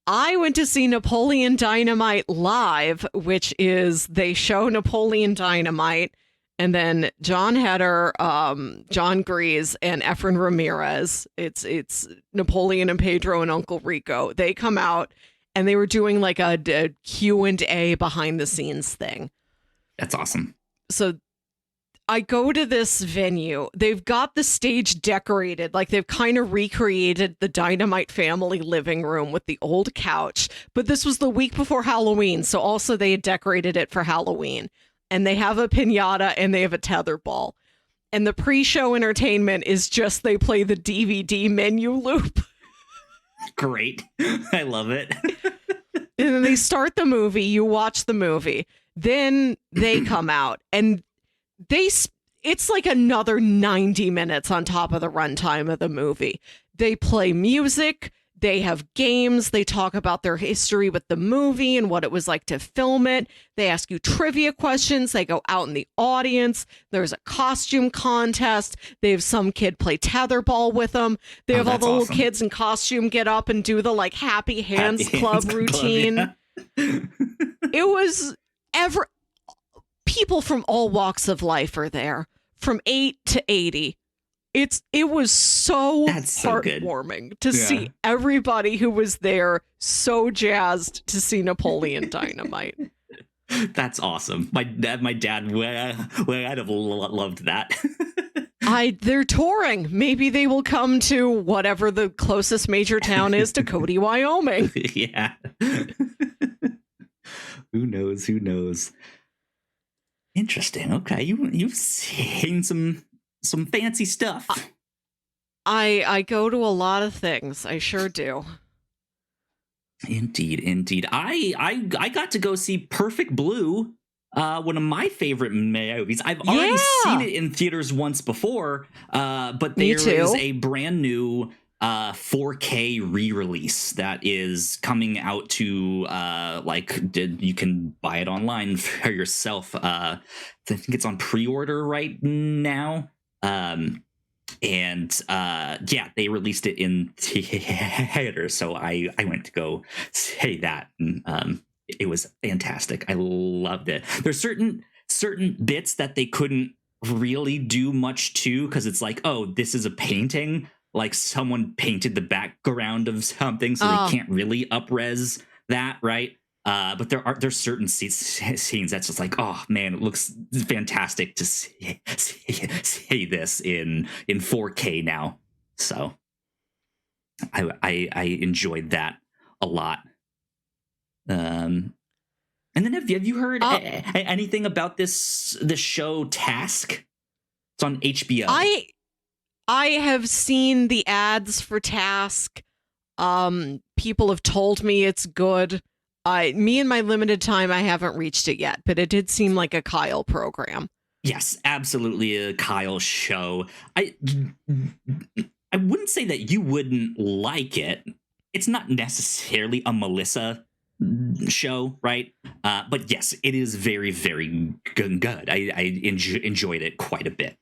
I went to see Napoleon Dynamite live, which is they show Napoleon Dynamite, and then John Heder, John Grease, and Efren Ramirez. It's Napoleon and Pedro and Uncle Rico. They come out, and they were doing like a Q&A behind the scenes thing. That's awesome. So I go to this venue. They've got the stage decorated. Like they've kind of recreated the Dynamite family living room with the old couch. But this was the week before Halloween. So also they had decorated it for Halloween. And they have a piñata and they have a tetherball. And the pre-show entertainment is just they play the DVD menu loop. Great. I love it. And then they start the movie. You watch the movie. Then they come out and it's like another 90 minutes on top of the runtime of the movie. They play music, they have games, they talk about their history with the movie and what it was like to film it. They ask you trivia questions, they go out in the audience, there's a costume contest, they have some kid play tetherball with them. They have all the little kids in costume get up and do the like Happy Hands Club routine. Yeah. It was people from all walks of life are there, from 8 to 80. It was so heartwarming to see everybody who was there so jazzed to see Napoleon Dynamite. That's awesome. My dad would have loved that. They're touring. Maybe they will come to whatever the closest major town is to Cody, Wyoming. Yeah. Who knows? Interesting. Okay, you've seen some fancy stuff. I go to a lot of things. I sure do. Indeed. I got to go see Perfect Blue, one of my favorite movies. I've already seen it in theaters once before, but there is a brand new 4K re-release that is coming out to you can buy it online for yourself. I think it's on pre-order right now. They released it in theater, so I went to go see that, and it was fantastic. I loved it. There's certain bits that they couldn't really do much to, because it's like, oh, this is a painting. Like someone painted the background of something, so they can't really up-res that, right? But there's certain scenes that's just like, oh man, it looks fantastic to see this in 4K now. So I enjoyed that a lot. And then have you heard anything about this show Task? It's on HBO. I have seen the ads for Task. People have told me it's good. Me and my limited time, I haven't reached it yet, but it did seem like a Kyle program. Yes, absolutely a Kyle show. I wouldn't say that you wouldn't like it. It's not necessarily a Melissa show, right? But yes, it is very, very good. I enjoyed it quite a bit.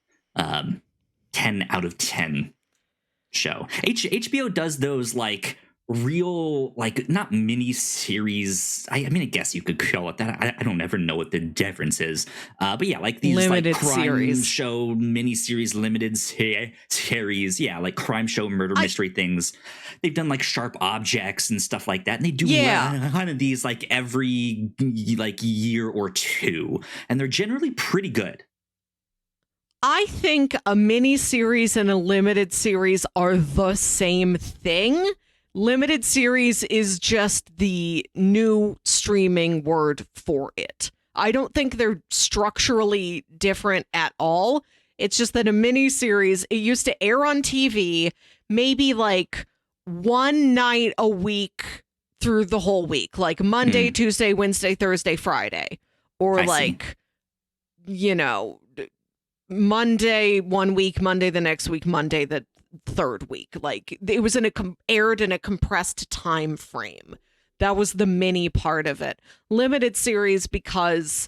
10 out of 10 show. HBO does those like real, like, not mini series. I mean, I guess you could call it that. I don't ever know what the difference is. But yeah, like these limited like crime series. Show mini series, limited series. Yeah, like crime show, murder mystery things. They've done like Sharp Objects and stuff like that. And they do one of these like every like year or two, and they're generally pretty good. I think a mini series and a limited series are the same thing. Limited series is just the new streaming word for it. I don't think they're structurally different at all. It's just that a mini series, it used to air on TV maybe like one night a week through the whole week, like Monday, Tuesday, Wednesday, Thursday, Friday, or Monday one week, Monday the next week, Monday the third week. Like it was aired in a compressed time frame. That was the mini part of it. Limited series because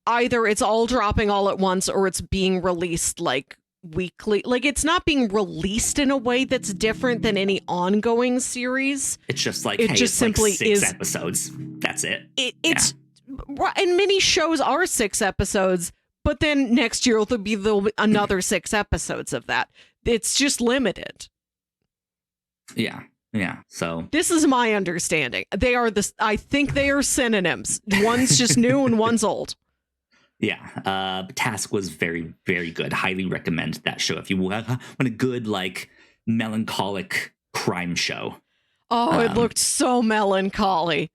either it's all dropping all at once or it's being released like weekly. Like it's not being released in a way that's different than any ongoing series. It's just like, it just simply like 6 episodes. That's it. It's and mini shows are 6 episodes. But then next year there'll be another 6 episodes of that. It's just limited. Yeah. So this is my understanding. I think they are synonyms. One's just new and one's old. Yeah. Task was very, very good. Highly recommend that show if you want a good, like, melancholic crime show. Oh, it looked so melancholy.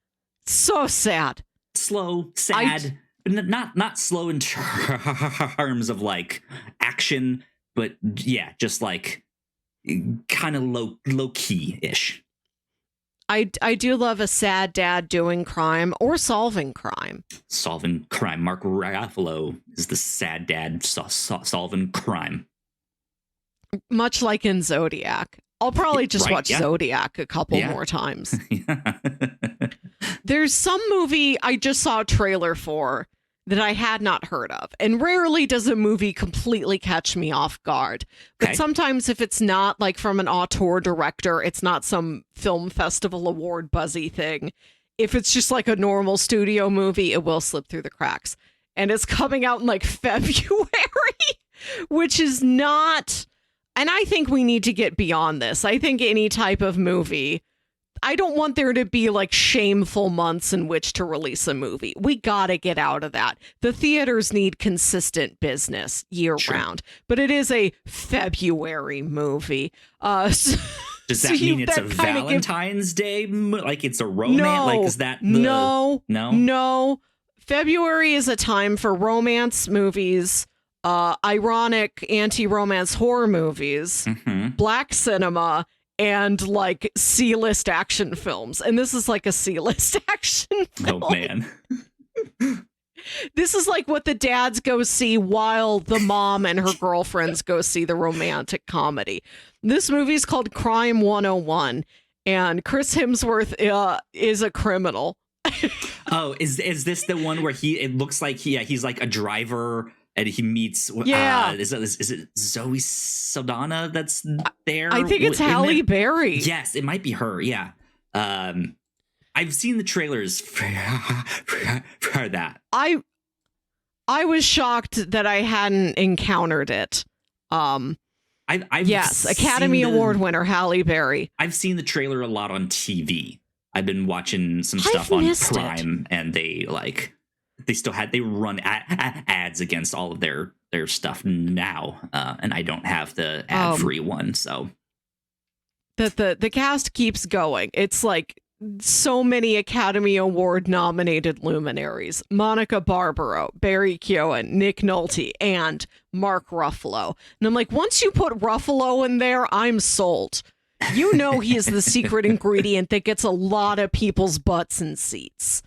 So sad. Slow, sad. Not slow in terms of like action, but yeah, just like kind of low key ish. I do love a sad dad doing crime or solving crime. Solving crime. Mark Ruffalo is the sad dad solving crime. Much like in Zodiac. I'll probably just watch Zodiac a couple more times. There's some movie I just saw a trailer for that I had not heard of. And rarely does a movie completely catch me off guard. But sometimes if it's not like from an auteur director, it's not some film festival award buzzy thing. If it's just like a normal studio movie, it will slip through the cracks. And it's coming out in like February, which is not... And I think we need to get beyond this. I think any type of movie... I don't want there to be like shameful months in which to release a movie. We got to get out of that. The theaters need consistent business year round, but it is a February movie. Does that mean it's a Valentine's Day? Like it's a romance? No, like is that No. February is a time for romance movies, ironic anti-romance horror movies, black cinema, and like C-list action films. And this is like a C-list action film. Oh, man. This is like what the dads go see while the mom and her girlfriends go see the romantic comedy. This movie is called Crime 101, and Chris Hemsworth is a criminal. Oh, is this the one where it looks like he's like a driver and he meets is it Zoe Saldana that's there? I think it's Halle Berry. Yes, it might be her. Yeah. I've seen the trailers for that. I was shocked that I hadn't encountered it. Yes, Academy Award winner Halle Berry. I've seen the trailer a lot on TV. I've been watching some stuff on Prime, and they run ads against all of their stuff now, and I don't have the ad-free one, so the cast keeps going. It's like so many Academy Award nominated luminaries: Monica Barbaro, Barry Keoghan, Nick Nolte, and Mark Ruffalo. And I'm like, once you put Ruffalo in there, I'm sold. You know he is the secret ingredient that gets a lot of people's butts in seats.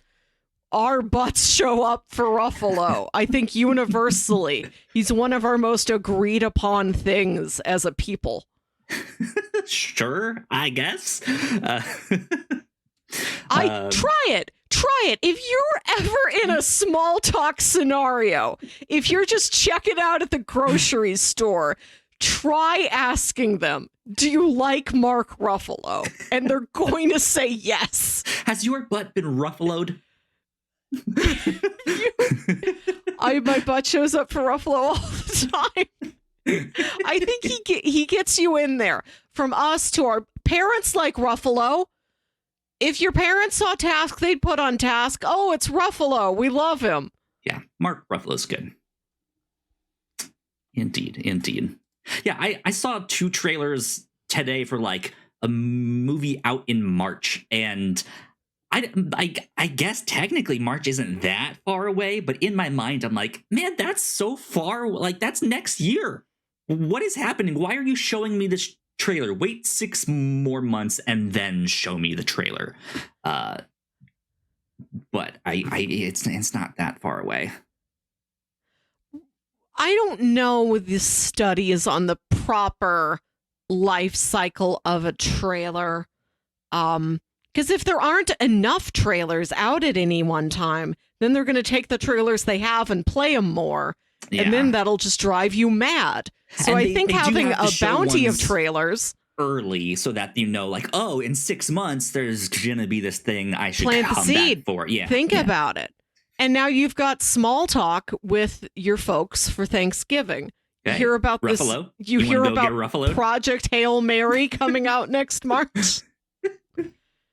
Our butts show up for Ruffalo. I think universally, he's one of our most agreed upon things as a people. Sure, I guess. Try it. If you're ever in a small talk scenario, if you're just checking out at the grocery store, try asking them, do you like Mark Ruffalo? And they're going to say yes. Has your butt been ruffaloed? My butt shows up for Ruffalo all the time. I think he gets you in there. From us to our parents like Ruffalo. If your parents saw Task, they'd put on Task, oh, it's Ruffalo. We love him. Yeah, Mark Ruffalo's good. Indeed. Yeah, I saw 2 trailers today for like a movie out in March, and I guess technically March isn't that far away, but in my mind I'm like, man, that's so far. Like, that's next year. What is happening? Why are you showing me this trailer? Wait 6 more months and then show me the trailer. But it's not that far away. I don't know the studies on the proper life cycle of a trailer. Because if there aren't enough trailers out at any one time, then they're going to take the trailers they have and play them more. Yeah. And then that'll just drive you mad. So I think having a bounty of trailers early, so that you know, like, oh, in 6 months there's gonna be this thing I should plant the seed for. Yeah, think about it. And now you've got small talk with your folks for Thanksgiving. You hear about Ruffalo? This. You hear about Project Hail Mary coming out next March.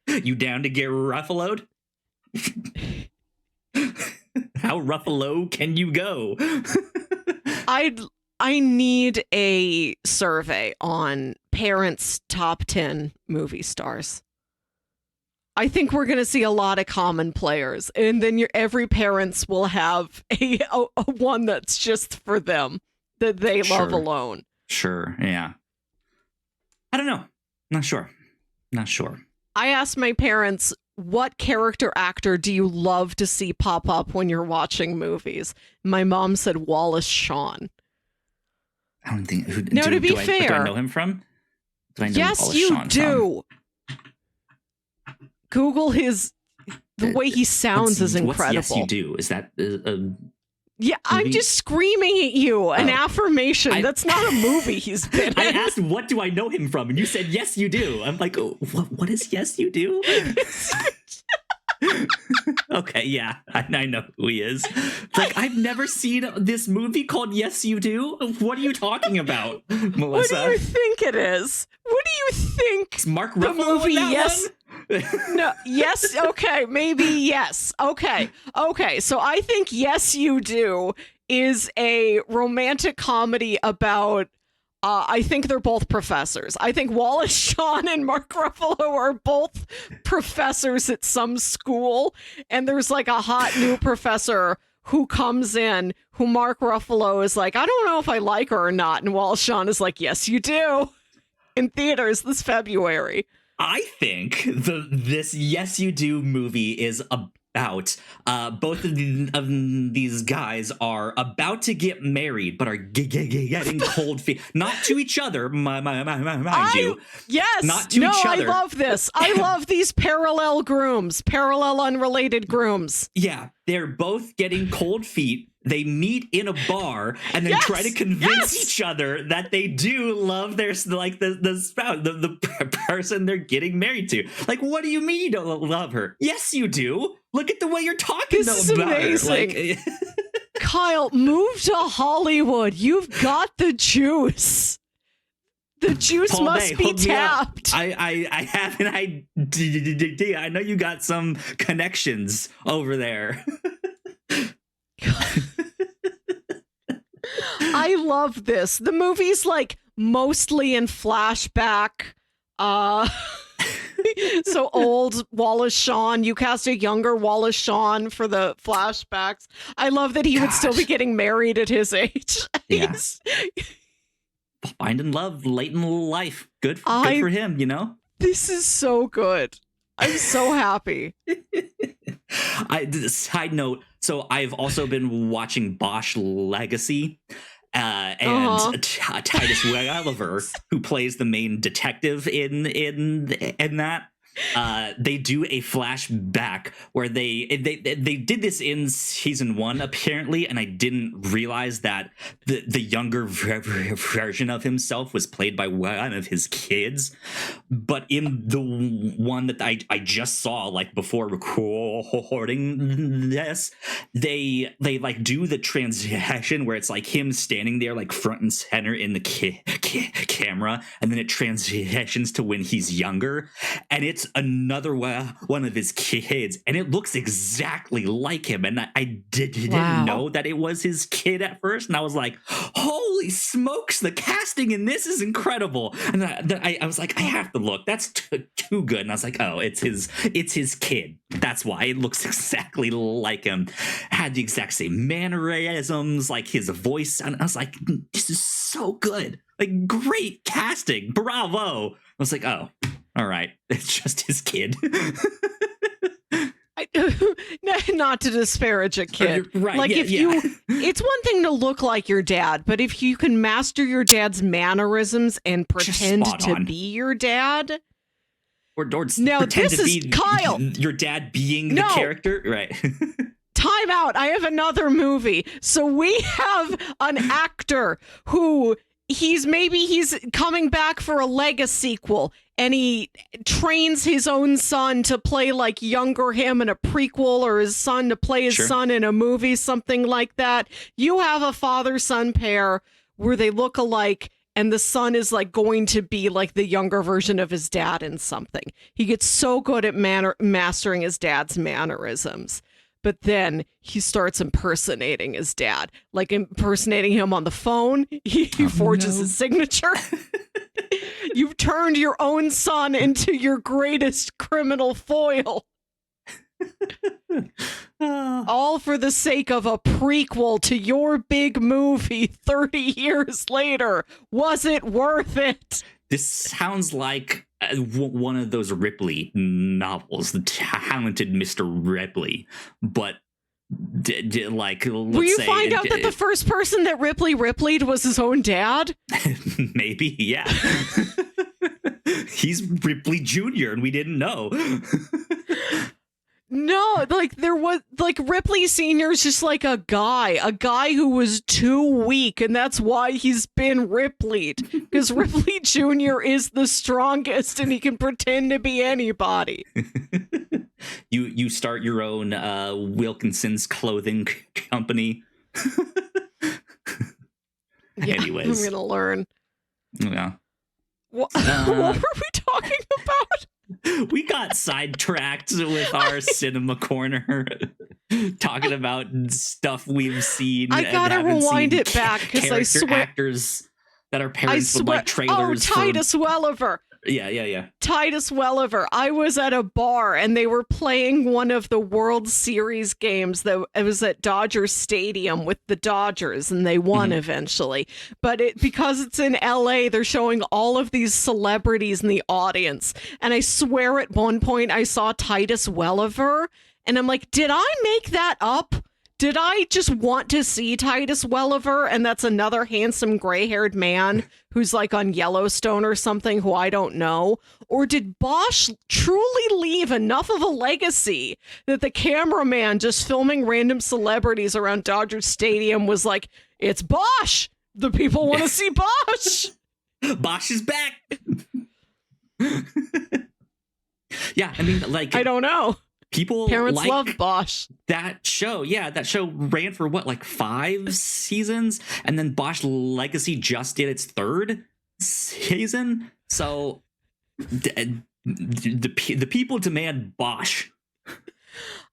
You down to get Ruffaloed? How Ruffalo can you go? I need a survey on parents' top 10 movie stars. I think we're going to see a lot of common players, and then every parents will have a one that's just for them, that they love alone. Sure, yeah. I don't know. Not sure. I asked my parents, what character actor do you love to see pop up when you're watching movies? My mom said Wallace Shawn. I don't think. To be fair, do I know him from? Yes, Wallace you Shawn do. Google the way he sounds is incredible. Yes, you do. Is that yeah, I'm just screaming at you an affirmation. That's not a movie he's been in. I asked, what do I know him from? And you said, yes, you do. I'm like, oh, what is yes, you do? Okay, yeah, I know who he is. It's like, I've never seen this movie called Yes, You Do. What are you talking about, Melissa? What do you think it is? What do you think? It's Mark Ruffalo the movie, in that yes. One? No, yes, okay, maybe yes. Okay, so I think Yes, You Do is a romantic comedy about I think they're both professors. I think Wallace Shawn and Mark Ruffalo are both professors at some school, and there's like a hot new professor who comes in, who Mark Ruffalo is like, I don't know if I like her or not, and Wallace Shawn is like, yes, you do, in theaters this February. I think this Yes You Do movie is about both of these guys are about to get married, but are getting cold feet. Not to each other, mind you. Yes. Not to each other. I love this. I love these parallel unrelated grooms. Yeah, they're both getting cold feet. They meet in a bar and then try to convince each other that they do love their, like, the spouse, the person they're getting married to. Like, what do you mean you don't love her? Yes, you do. Look at the way you're talking about her. This is amazing. Like, Kyle, move to Hollywood. You've got the juice. The juice Paul must Day, be tapped. I have an idea. I know you got some connections over there. I love this. The movie's like mostly in flashback. So old Wallace Shawn, you cast a younger Wallace Shawn for the flashbacks. I love that he would still be getting married at his age. Yeah. Finding love late in life. Good for him, you know? This is so good. I'm so happy. Side note, so I've also been watching Bosch Legacy, and Titus Welliver, who plays the main detective in that. They do a flashback where they did this in season 1 apparently, and I didn't realize that the younger version of himself was played by one of his kids. But in the one that I just saw, like, before recording this, they like do the transition where it's like him standing there like front and center in the camera, and then it transitions to when he's younger, and it's another one of his kids, and it looks exactly like him. And I didn't know that it was his kid at first, and I was like, holy smokes, the casting in this is incredible. And I was like, I have to look, that's too good. And I was like, oh, it's his kid, that's why it looks exactly like him. Had the exact same mannerisms, like his voice, and I was like, this is so good, like great casting, bravo. I was like, oh, all right, it's just his kid. Not to disparage a kid, right? Like it's one thing to look like your dad, but if you can master your dad's mannerisms and pretend to be your dad, or now pretend this to is be Kyle, your dad being the character, right? Time out. I have another movie. So we have an actor who he's coming back for a Legacy sequel, and he trains his own son to play like younger him in a prequel, or his son to play his son in a movie, something like that. You have a father-son pair where they look alike, and the son is like going to be like the younger version of his dad in something. He gets so good at mastering his dad's mannerisms. But then he starts impersonating his dad, like impersonating him on the phone. He forges his signature. You've turned your own son into your greatest criminal foil. All for the sake of a prequel to your big movie 30 years later. Was it worth it? This sounds like one of those Ripley novels, the talented Mr. Ripley. But like, will you find out that the first person that Ripley Ripley'd was his own dad? Maybe, yeah. He's Ripley Jr. and we didn't know. No, like there was like Ripley Sr. is just like a guy who was too weak, and that's why he's been Ripleyed, because Ripley Jr. is the strongest and he can pretend to be anybody. You start your own Wilkinson's clothing company. Yeah, anyways, I'm gonna learn. Yeah. What were we talking about? We got sidetracked with our cinema corner, talking about stuff we've seen. I gotta rewind it back because I swear actors that our parents would like trailers. Oh, Titus Welliver. Yeah. Titus Welliver. I was at a bar and they were playing one of the World Series games that it was at Dodger Stadium with the Dodgers, and they won eventually. But because it's in LA, they're showing all of these celebrities in the audience. And I swear at one point I saw Titus Welliver and I'm like, did I make that up? Did I just want to see Titus Welliver, and that's another handsome gray-haired man who's like on Yellowstone or something who I don't know? Or did Bosch truly leave enough of a legacy that the cameraman just filming random celebrities around Dodger Stadium was like, it's Bosch! The people want to see Bosch! Bosch is back! Yeah, I mean, like... I don't know. Parents like love Bosch. That show, that show ran for what, like 5 seasons, and then Bosch Legacy just did its 3rd season. So the people demand Bosch.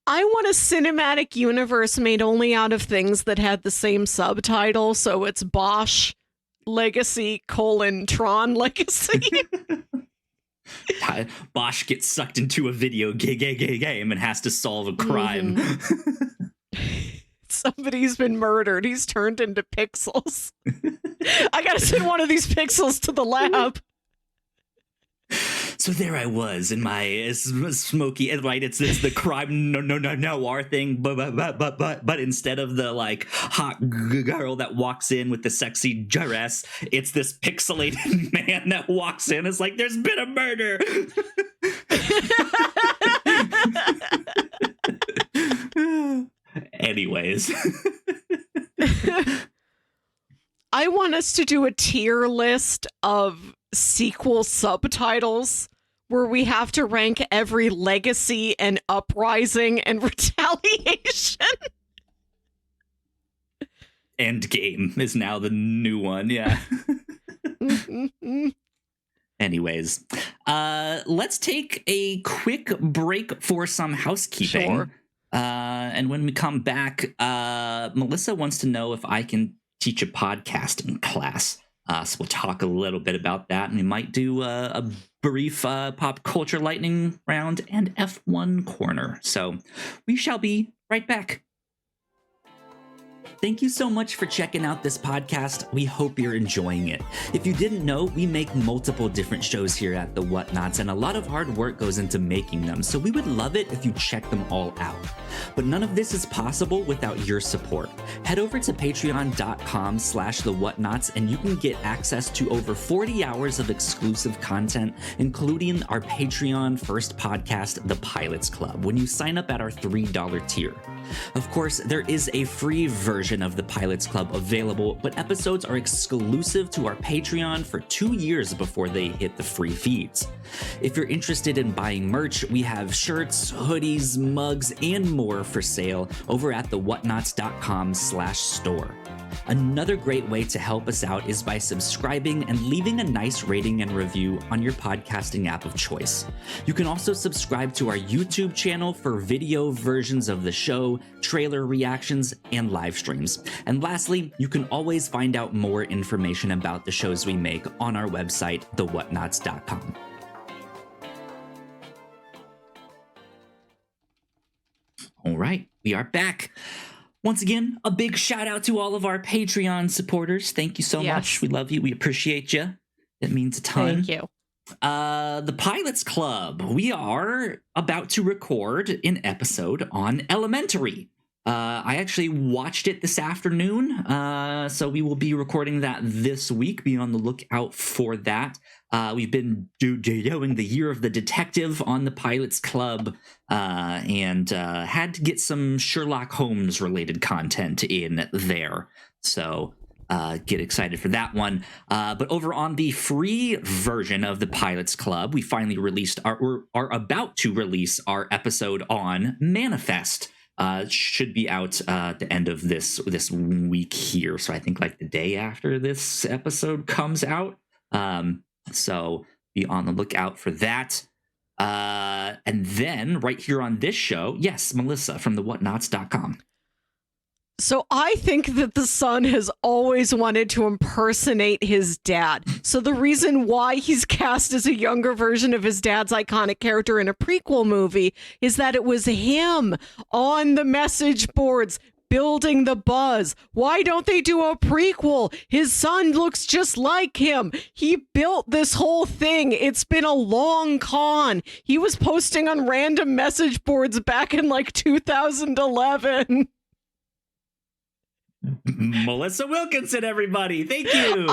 I want a cinematic universe made only out of things that had the same subtitle, so it's Bosch Legacy : Tron Legacy. Bosch gets sucked into a video game and has to solve a crime. Somebody's been murdered. He's turned into pixels. I gotta send one of these pixels to the lab. So there I was in my smoky, right? It's the crime noir thing, but instead of the like hot girl that walks in with the sexy dress, it's this pixelated man that walks in. It's like, there's been a murder. Anyways. I want us to do a tier list of sequel subtitles where we have to rank every legacy and uprising and retaliation. Endgame is now the new one, yeah. Anyways, let's take a quick break for some housekeeping. Sure. And when we come back, Melissa wants to know if I can teach a podcasting class. So we'll talk a little bit about that, and we might do a brief pop culture lightning round and F1 corner. So we shall be right back. Thank you so much for checking out this podcast. We hope you're enjoying it. If you didn't know, we make multiple different shows here at the Whatnauts, and a lot of hard work goes into making them, so we would love it if you check them all out. But none of this is possible without your support. Head over to patreon.com/thewhatnauts, and you can get access to over 40 hours of exclusive content, including our Patreon first podcast, The Pilots Club, when you sign up at our $3 tier. Of course, there is a free version of the Pilots Club available, but episodes are exclusive to our Patreon for 2 years before they hit the free feeds. If you're interested in buying merch, we have shirts, hoodies, mugs, and more for sale over at thewhatnauts.com/store. Another great way to help us out is by subscribing and leaving a nice rating and review on your podcasting app of choice. You can also subscribe to our YouTube channel for video versions of the show, trailer reactions, and live streams. And lastly, you can always find out more information about the shows we make on our website, thewhatnauts.com. All right, we are back. Once again, a big shout out to all of our Patreon supporters. Thank you so much. We love you. We appreciate you. It means a ton. Thank you. The Pilots Club. We are about to record an episode on Elementary. I actually watched it this afternoon, so we will be recording that this week. Be on the lookout for that. We've been doing the Year of the Detective on the Pilots Club, and had to get some Sherlock Holmes related content in there. So get excited for that one. But over on the free version of the Pilots Club, we finally released are about to release our episode on Manifest. Should be out at the end of this week here. So I think like the day after this episode comes out. So be on the lookout for that. And then right here on this show, yes, Melissa from thewhatnauts.com. So I think that the son has always wanted to impersonate his dad. So the reason why he's cast as a younger version of his dad's iconic character in a prequel movie is that it was him on the message boards building the buzz. Why don't they do a prequel? His son looks just like him. He built this whole thing. It's been a long con. He was posting on random message boards back in like 2011. Melissa Wilkinson, everybody. Thank you.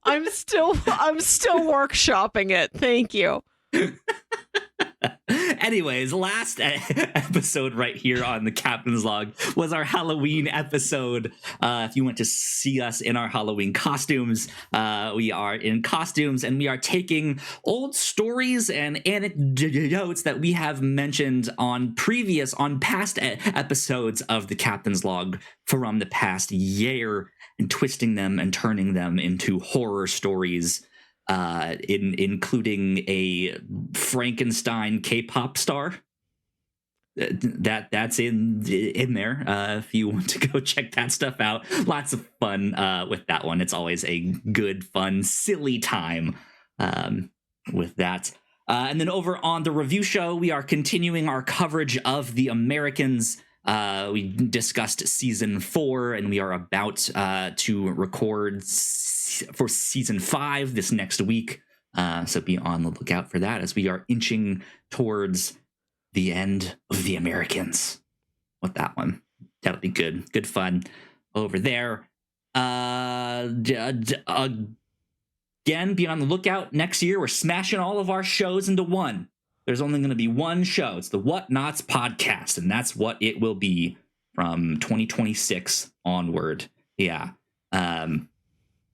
I'm still workshopping it. Thank you. Anyways, last episode right here on the Captain's Log was our Halloween episode. If you want to see us in our Halloween costumes, we are in costumes, and we are taking old stories and anecdotes that we have mentioned on past episodes of the Captain's Log from the past year, and twisting them and turning them into horror stories. Including a Frankenstein K-pop star. That's in there. If you want to go check that stuff out, lots of fun with that one. It's always a good, fun, silly time with that. And then over on the review show, we are continuing our coverage of The Americans. We discussed season 4, and we are about to record for season 5 this next week. So be on the lookout for that as we are inching towards the end of The Americans. What that one? That'll be good. Good fun over there. Again, be on the lookout. Next year, we're smashing all of our shows into one. There's only going to be one show. It's the Whatnauts podcast, and that's what it will be from 2026 onward. Yeah.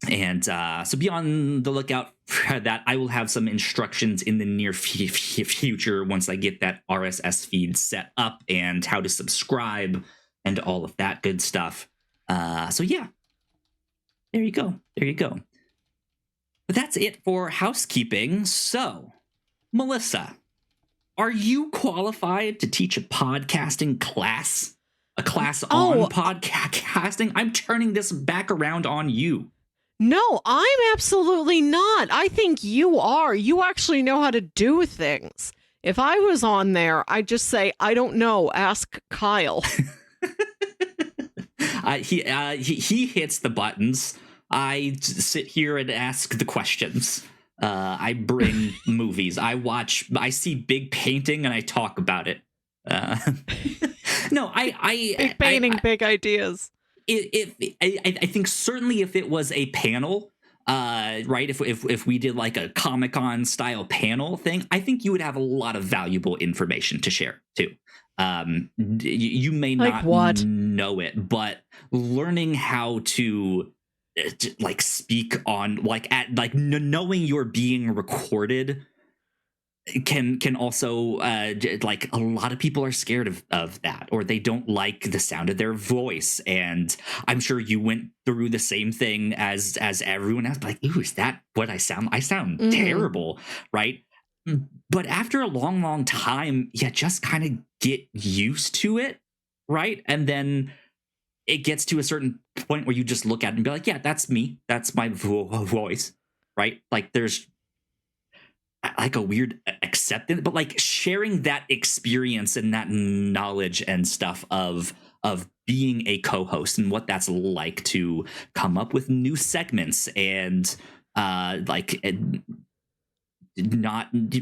So be on the lookout for that. I will have some instructions in the near future once I get that RSS feed set up and how to subscribe and all of that good stuff. So yeah, there you go. that's it for housekeeping. So, Melissa, are you qualified to teach a podcasting class? A class on podcasting? I'm turning this back around on you. No, I'm absolutely not. I think you are. You actually know how to do things. If I was on there, I'd just say, I don't know, ask Kyle. He hits the buttons. I sit here and ask the questions. I bring movies. I see big painting and I talk about it. No, big painting, big ideas. I think certainly if it was a panel, right? If we did like a Comic-Con style panel thing, I think you would have a lot of valuable information to share too. You may not know it, but learning how to like speak on knowing you're being recorded can also like a lot of people are scared of that, or they don't like the sound of their voice. And I'm sure you went through the same thing as everyone else, like, ooh, is that what I sound? I sound terrible, right? But after a long time, you just kind of get used to it, right? And then it gets to a certain point where you just look at it and be like, yeah, that's me. That's my voice, right? Like there's like a weird acceptance, but like sharing that experience and that knowledge and stuff of being a co-host and what that's like to come up with new segments and not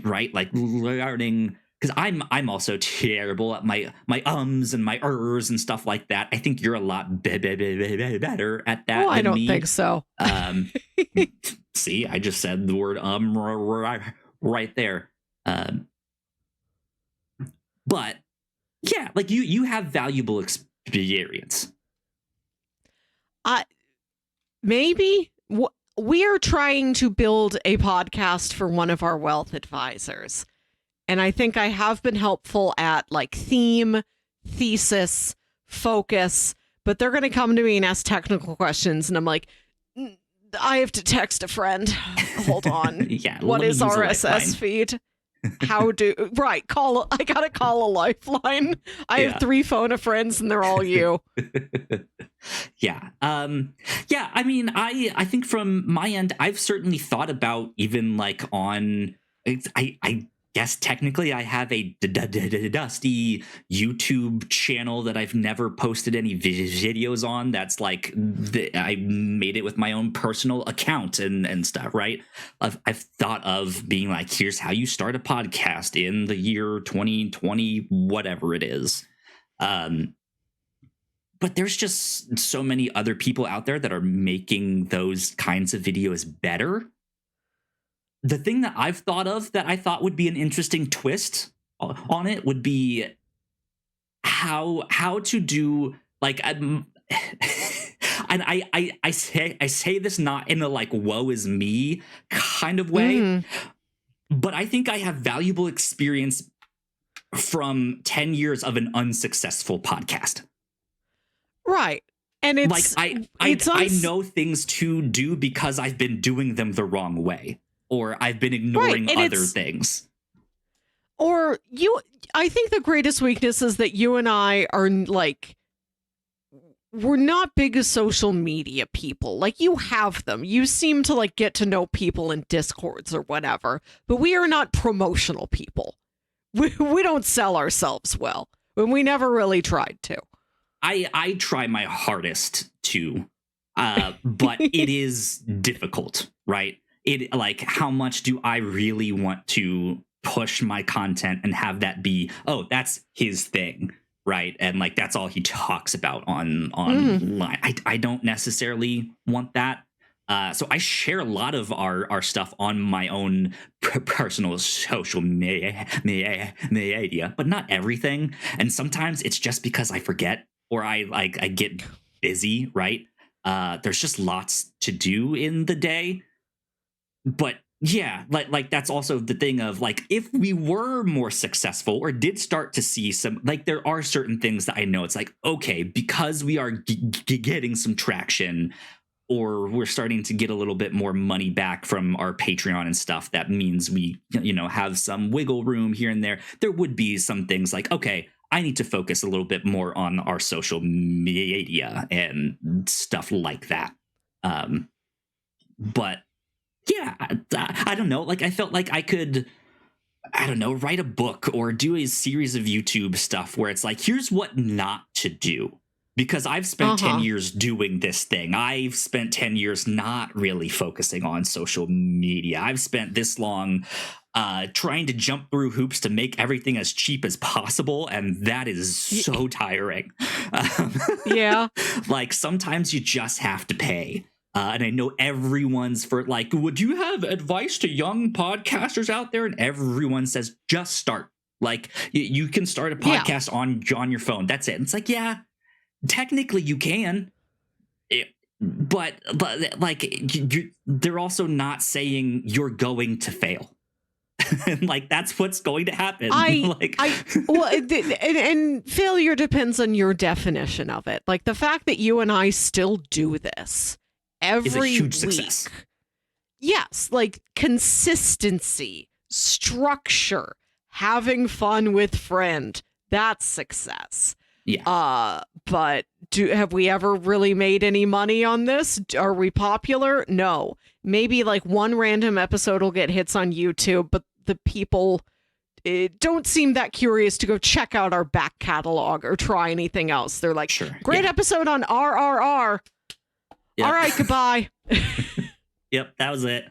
right, like learning, because I'm also terrible at my ums and my ers and stuff like that. I think you're a lot better at that. I don't think so. See, I just said the word right there. But yeah, like you have valuable experience. Maybe we are trying to build a podcast for one of our wealth advisors. And I think I have been helpful at like theme, thesis, focus, but they're going to come to me and ask technical questions. And I'm like, I have to text a friend. Hold on. Yeah. What is RSS feed? I got to call a lifeline. I have 3 phone of friends and they're all you. Yeah. Yeah. I mean, I think from my end, I've certainly thought about even like on, I guess technically I have a dusty YouTube channel that I've never posted any videos on. That's like, I made it with my own personal account and stuff, right? I've thought of being like, here's how you start a podcast in the year 2020, whatever it is. But there's just so many other people out there that are making those kinds of videos better. The thing that I've thought of that I thought would be an interesting twist on it would be how to do like, and I say this not in a like woe is me kind of way, but I think I have valuable experience from 10 years of an unsuccessful podcast. Right. And it's like I know things to do because I've been doing them the wrong way. Or I've been ignoring other things. Or I think the greatest weakness is that you and I are like, we're not big as social media people. Like you have them. You seem to like get to know people in Discords or whatever, but we are not promotional people. We don't sell ourselves well, and we never really tried to. I try my hardest to, but it is difficult, right? It like, how much do I really want to push my content and have that be, oh, that's his thing, right? And like, that's all he talks about online. I don't necessarily want that. So I share a lot of our stuff on my own personal social media, but not everything. And sometimes it's just because I forget or I get busy, right? There's just lots to do in the day. But yeah, like that's also the thing of like, if we were more successful or did start to see some, like there are certain things that I know it's like, okay, because we are getting some traction, or we're starting to get a little bit more money back from our Patreon and stuff, that means we, have some wiggle room here and there. There would be some things like, okay, I need to focus a little bit more on our social media and stuff like that. But yeah, I don't know. Like, I felt like I could, I don't know, write a book or do a series of YouTube stuff where it's like, here's what not to do. Because I've spent 10 years doing this thing. I've spent 10 years not really focusing on social media. I've spent this long trying to jump through hoops to make everything as cheap as possible. And that is so tiring. Yeah. Like, sometimes you just have to pay. And I know everyone's for like, would you have advice to young podcasters out there? And everyone says, just start. Like, you can start a podcast on your phone. That's it. And it's like, yeah. Technically, you can, but like they're also not saying you're going to fail. And like, that's what's going to happen. And failure depends on your definition of it. Like, the fact that you and I still do this every is a huge week. Success. Yes, like consistency, structure, having fun with friend. That's success. Yeah. But have we ever really made any money on this? Are we popular? No. Maybe like one random episode will get hits on YouTube, but the people don't seem that curious to go check out our back catalog or try anything else. They're like, sure, great episode on RRR. Yep. All right, goodbye. Yep, that was it.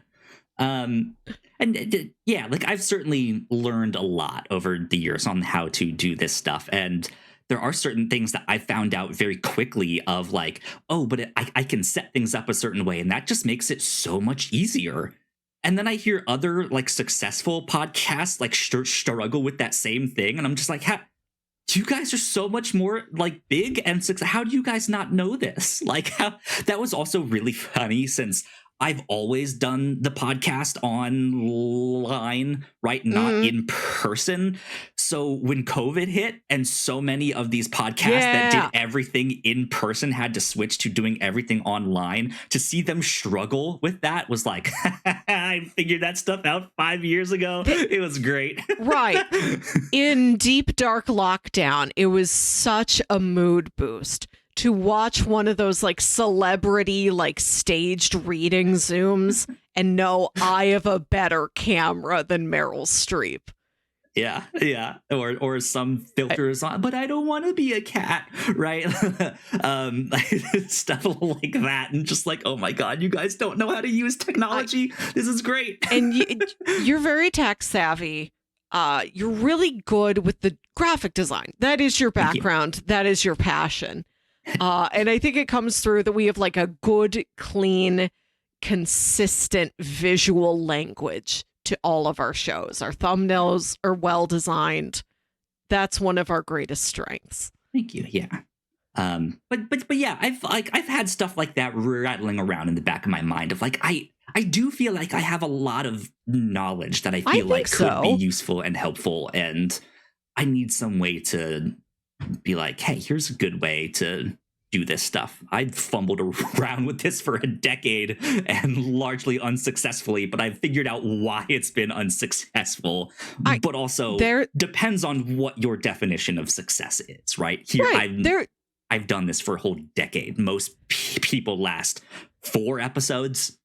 Like, I've certainly learned a lot over the years on how to do this stuff, and there are certain things that I found out very quickly of like, oh, but I can set things up a certain way, and that just makes it so much easier. And then I hear other like successful podcasts like struggle with that same thing, and I'm just like, you guys are so much more like big and success. How do you guys not know this? Like, that was also really funny since I've always done the podcast online, right? Not in person. So when COVID hit and so many of these podcasts that did everything in person had to switch to doing everything online, to see them struggle with that was like, I figured that stuff out 5 years ago. It was great. Right. In deep, dark lockdown, it was such a mood boost to watch one of those like celebrity, like staged reading Zooms and know I have a better camera than Meryl Streep. Yeah. Or some filters on, but I don't want to be a cat, right? Stuff like that. And just like, oh my God, you guys don't know how to use technology. This is great. And you're very tech savvy. You're really good with the graphic design. That is your background. That is your passion. And I think it comes through that we have like a good, clean, consistent visual language to all of our shows. Our thumbnails are well designed. That's one of our greatest strengths. Thank you. Yeah. But yeah, I've had stuff like that rattling around in the back of my mind of like, I do feel like I have a lot of knowledge that I feel like could be useful and helpful, and I need some way to be like, hey, here's a good way to do this stuff. I've fumbled around with this for a decade and largely unsuccessfully, but I've figured out why it's been unsuccessful. But also depends on what your definition of success is, right? I've done this for a whole decade. Most people last 4 episodes,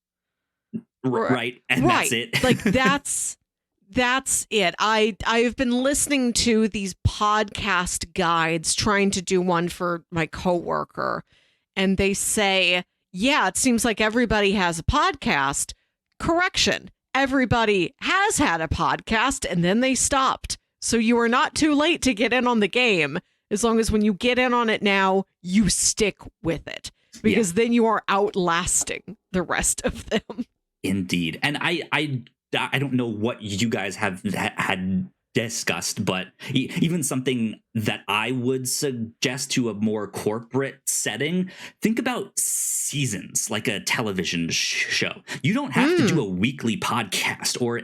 right? And that's it. Like that's it. I've been listening to these podcast guides, trying to do one for my coworker, and they say, yeah, it seems like everybody has a podcast. Correction. Everybody has had a podcast and then they stopped. So you are not too late to get in on the game, as long as when you get in on it now, you stick with it, because then you are outlasting the rest of them. Indeed. And I don't know what you guys have had discussed, but even something that I would suggest to a more corporate setting, think about seasons like a television show. You don't have to do a weekly podcast or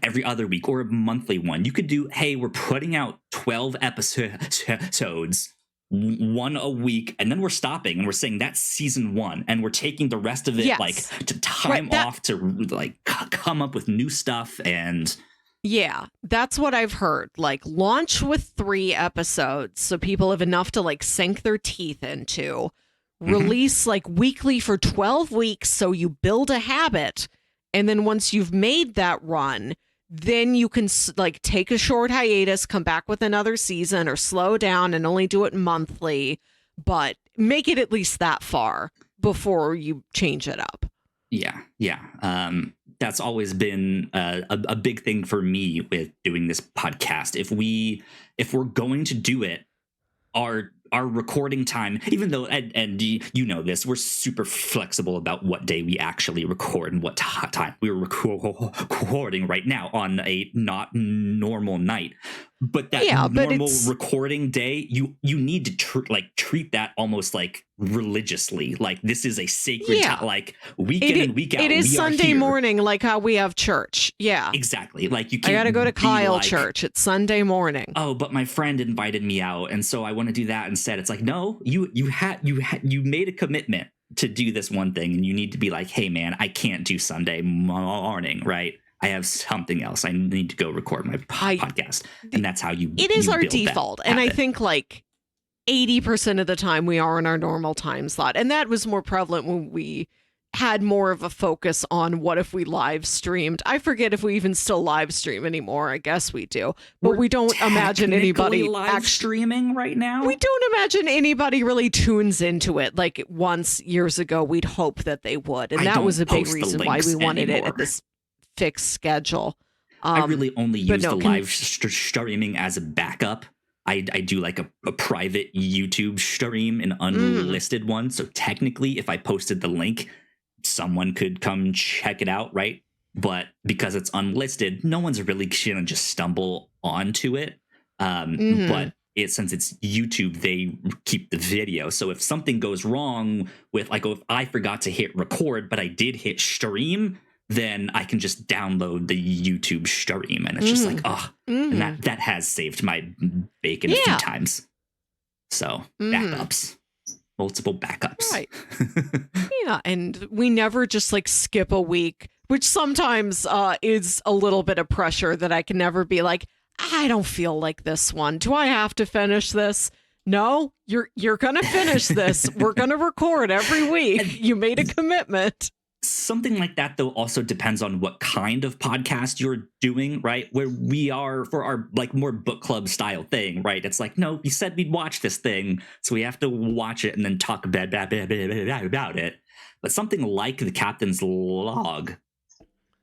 every other week or a monthly one. You could do, hey, we're putting out 12 episodes one a week, and then we're stopping and we're saying that's season 1, and we're taking the rest of it like to time off to like come up with new stuff. And yeah, that's what I've heard. Like, launch with 3 episodes so people have enough to like sink their teeth into. Release like weekly for 12 weeks so you build a habit. And then once you've made that run, then you can like take a short hiatus, come back with another season, or slow down and only do it monthly, but make it at least that far before you change it up. Yeah. That's always been a big thing for me with doing this podcast. If we're going to do it, our recording time, even though, and you know this, we're super flexible about what day we actually record and what time. We're recording right now on a not normal night. But that normal recording day, you need to treat that almost like religiously. Like, this is a sacred time, like week in and week out. It is Sunday morning, like how we have church. Yeah, exactly. Like, you can't. I got to go to Kyle church. It's Sunday morning. Oh, but my friend invited me out, and so I want to do that instead. It's like, no, you made a commitment to do this one thing, and you need to be like, hey man, I can't do Sunday morning, right? I have something else. I need to go record my podcast. And that's how it is our default. And I think like 80% of the time we are in our normal time slot. And that was more prevalent when we had more of a focus on what if we live streamed. I forget if we even still live stream anymore. I guess we do. But we don't imagine anybody live streaming right now. We don't imagine anybody really tunes into it. Like once years ago, we'd hope that they would. And that was a big reason why we wanted it at this fixed schedule. I really only use the live streaming as a backup. I do like a private YouTube stream, an unlisted one. So technically, if I posted the link, someone could come check it out, right? But because it's unlisted, no one's really gonna just stumble onto it. But since it's YouTube, they keep the video. So if something goes wrong with, like, if I forgot to hit record, but I did hit stream, then I can just download the YouTube stream, and it's just like, and that has saved my bacon a few times. So backups, multiple backups. Right. Yeah. And we never just like skip a week, which sometimes is a little bit of pressure that I can never be like, I don't feel like this one. Do I have to finish this? No, you're going to finish this. We're going to record every week. You made a commitment. Something like that, though, also depends on what kind of podcast you're doing, right? Where we are for our like more book club style thing, right? It's like, no, we said we'd watch this thing, so we have to watch it and then talk about it. But something like The Captain's Log,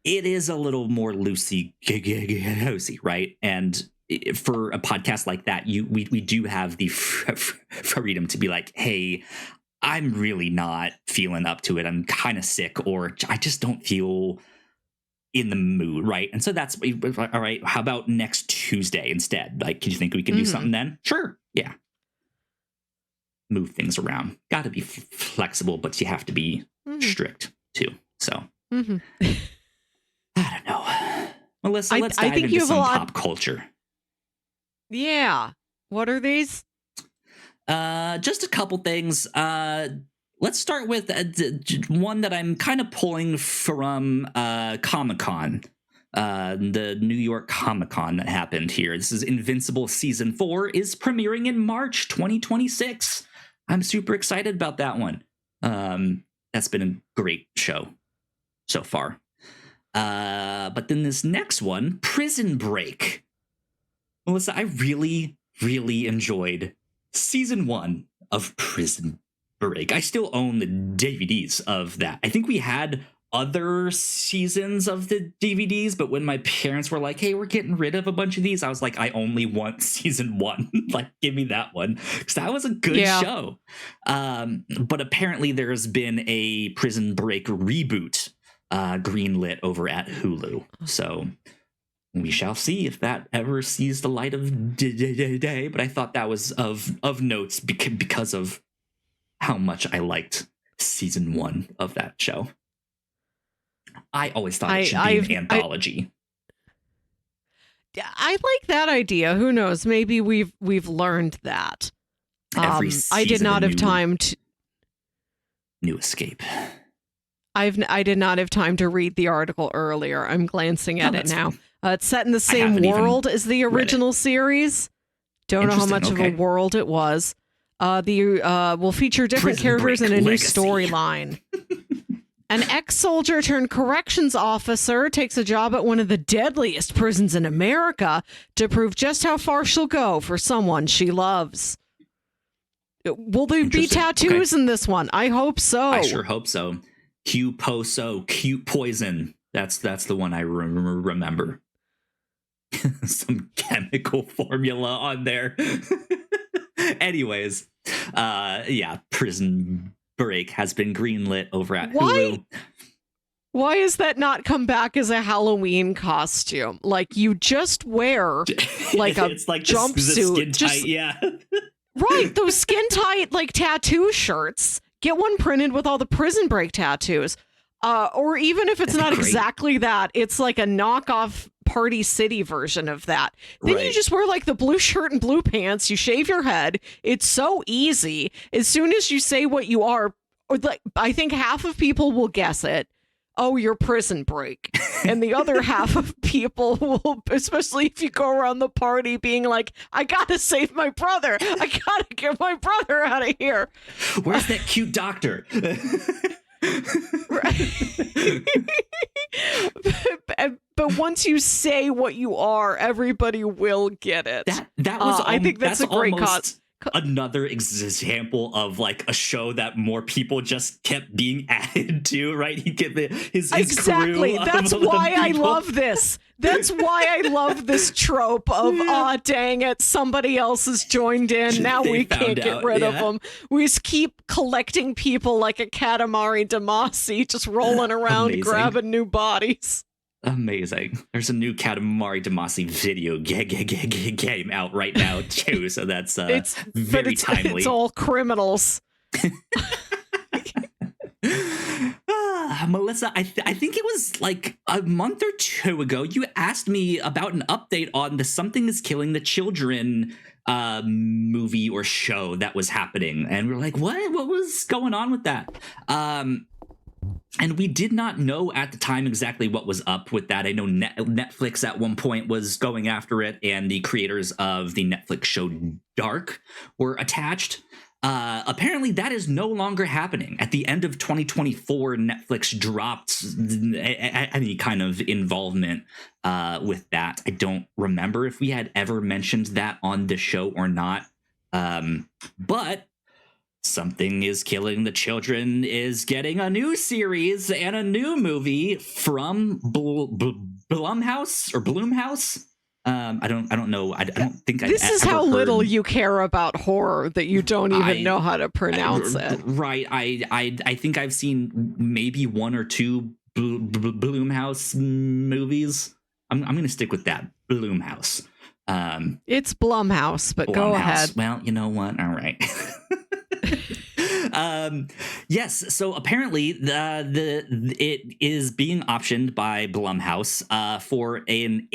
it is a little more loosey-goosey, right? And for a podcast like that, we do have the freedom to be like, hey, I'm really not feeling up to it. I'm kind of sick, or I just don't feel in the mood, right? And so that's all right. How about next Tuesday instead? Like, can you think we can do something then? Sure. Yeah. Move things around. Got to be flexible, but you have to be strict too. So I don't know. Melissa, let's dive into some pop culture. Yeah. What are these? Just a couple things. Let's start with one that I'm kind of pulling from Comic-Con, the New York Comic-Con that happened here. This is Invincible Season 4 is premiering in March 2026. I'm super excited about that one. That's been a great show so far. But then this next one, Prison Break. Melissa, I really, really enjoyed Season 1 of Prison Break. I still own the DVDs of that. I think we had other seasons of the DVDs, but when my parents were like, hey, we're getting rid of a bunch of these, I was like, I only want Season 1. Like, give me that one. Because that was a good show. But apparently there's been a Prison Break reboot greenlit over at Hulu. So we shall see if that ever sees the light of day. But I thought that was of notes because of how much I liked Season 1 of that show. I always thought it should be an anthology. I like that idea. Who knows? Maybe we've learned that. I did not have time to. New escape. I did not have time to read the article earlier. I'm glancing at it now. It's set in the same world as the original series. Don't know how much of a world it was. Will feature different characters and a new storyline. An ex-soldier turned corrections officer takes a job at one of the deadliest prisons in America to prove just how far she'll go for someone she loves. Will there be tattoos in this one? I hope so. I sure hope so. Q-Poso, cute poison. That's the one I remember. Some chemical formula on there. Anyways, Prison Break has been greenlit over at Hulu. Why has that not come back as a Halloween costume? Like, you just wear like a it's like jumpsuit. The skin tight, yeah. Right, those skin tight like tattoo shirts. Get one printed with all the Prison Break tattoos. Or even if it's not exactly that, it's like a knockoff Party City version of that. Then you just wear like the blue shirt and blue pants. You shave your head. It's so easy. As soon as you say what you are, or like, I think half of people will guess it. Oh, you're Prison Break. And the other half of people will, especially if you go around the party being like, I gotta save my brother. I gotta get my brother out of here. Where's that cute doctor? But once you say what you are, everybody will get it. That was I think that's a great cause. Another example of like a show that more people just kept being added to, right? He get his exactly. Crew That's why I love this. That's why I love this trope of dang it, somebody else has joined in. Now we can't get rid of them. We just keep collecting people like a Katamari Damacy, just rolling around grabbing new bodies. Amazing. There's a new Katamari Damacy video game out right now too, so that's very timely. It's all criminals. Melissa, I think it was like a month or two ago, you asked me about an update on the Something is Killing the Children movie or show that was happening. And we were like, what was going on with that? And we did not know at the time exactly what was up with that. I know Netflix at one point was going after it, and the creators of the Netflix show Dark were attached. Apparently, that is no longer happening. At the end of 2024, Netflix dropped any kind of involvement with that. I don't remember if we had ever mentioned that on the show or not. But Something is Killing the Children is getting a new series and a new movie from Blumhouse or Bloomhouse. I don't know. I don't think this is how little you care about horror that you don't even know how to pronounce it. Right. I think I've seen maybe one or two Bloomhouse movies. I'm going to stick with that. Bloomhouse. It's Blumhouse, but go ahead. Well, you know what? All right. Yes, so apparently it is being optioned by Blumhouse for an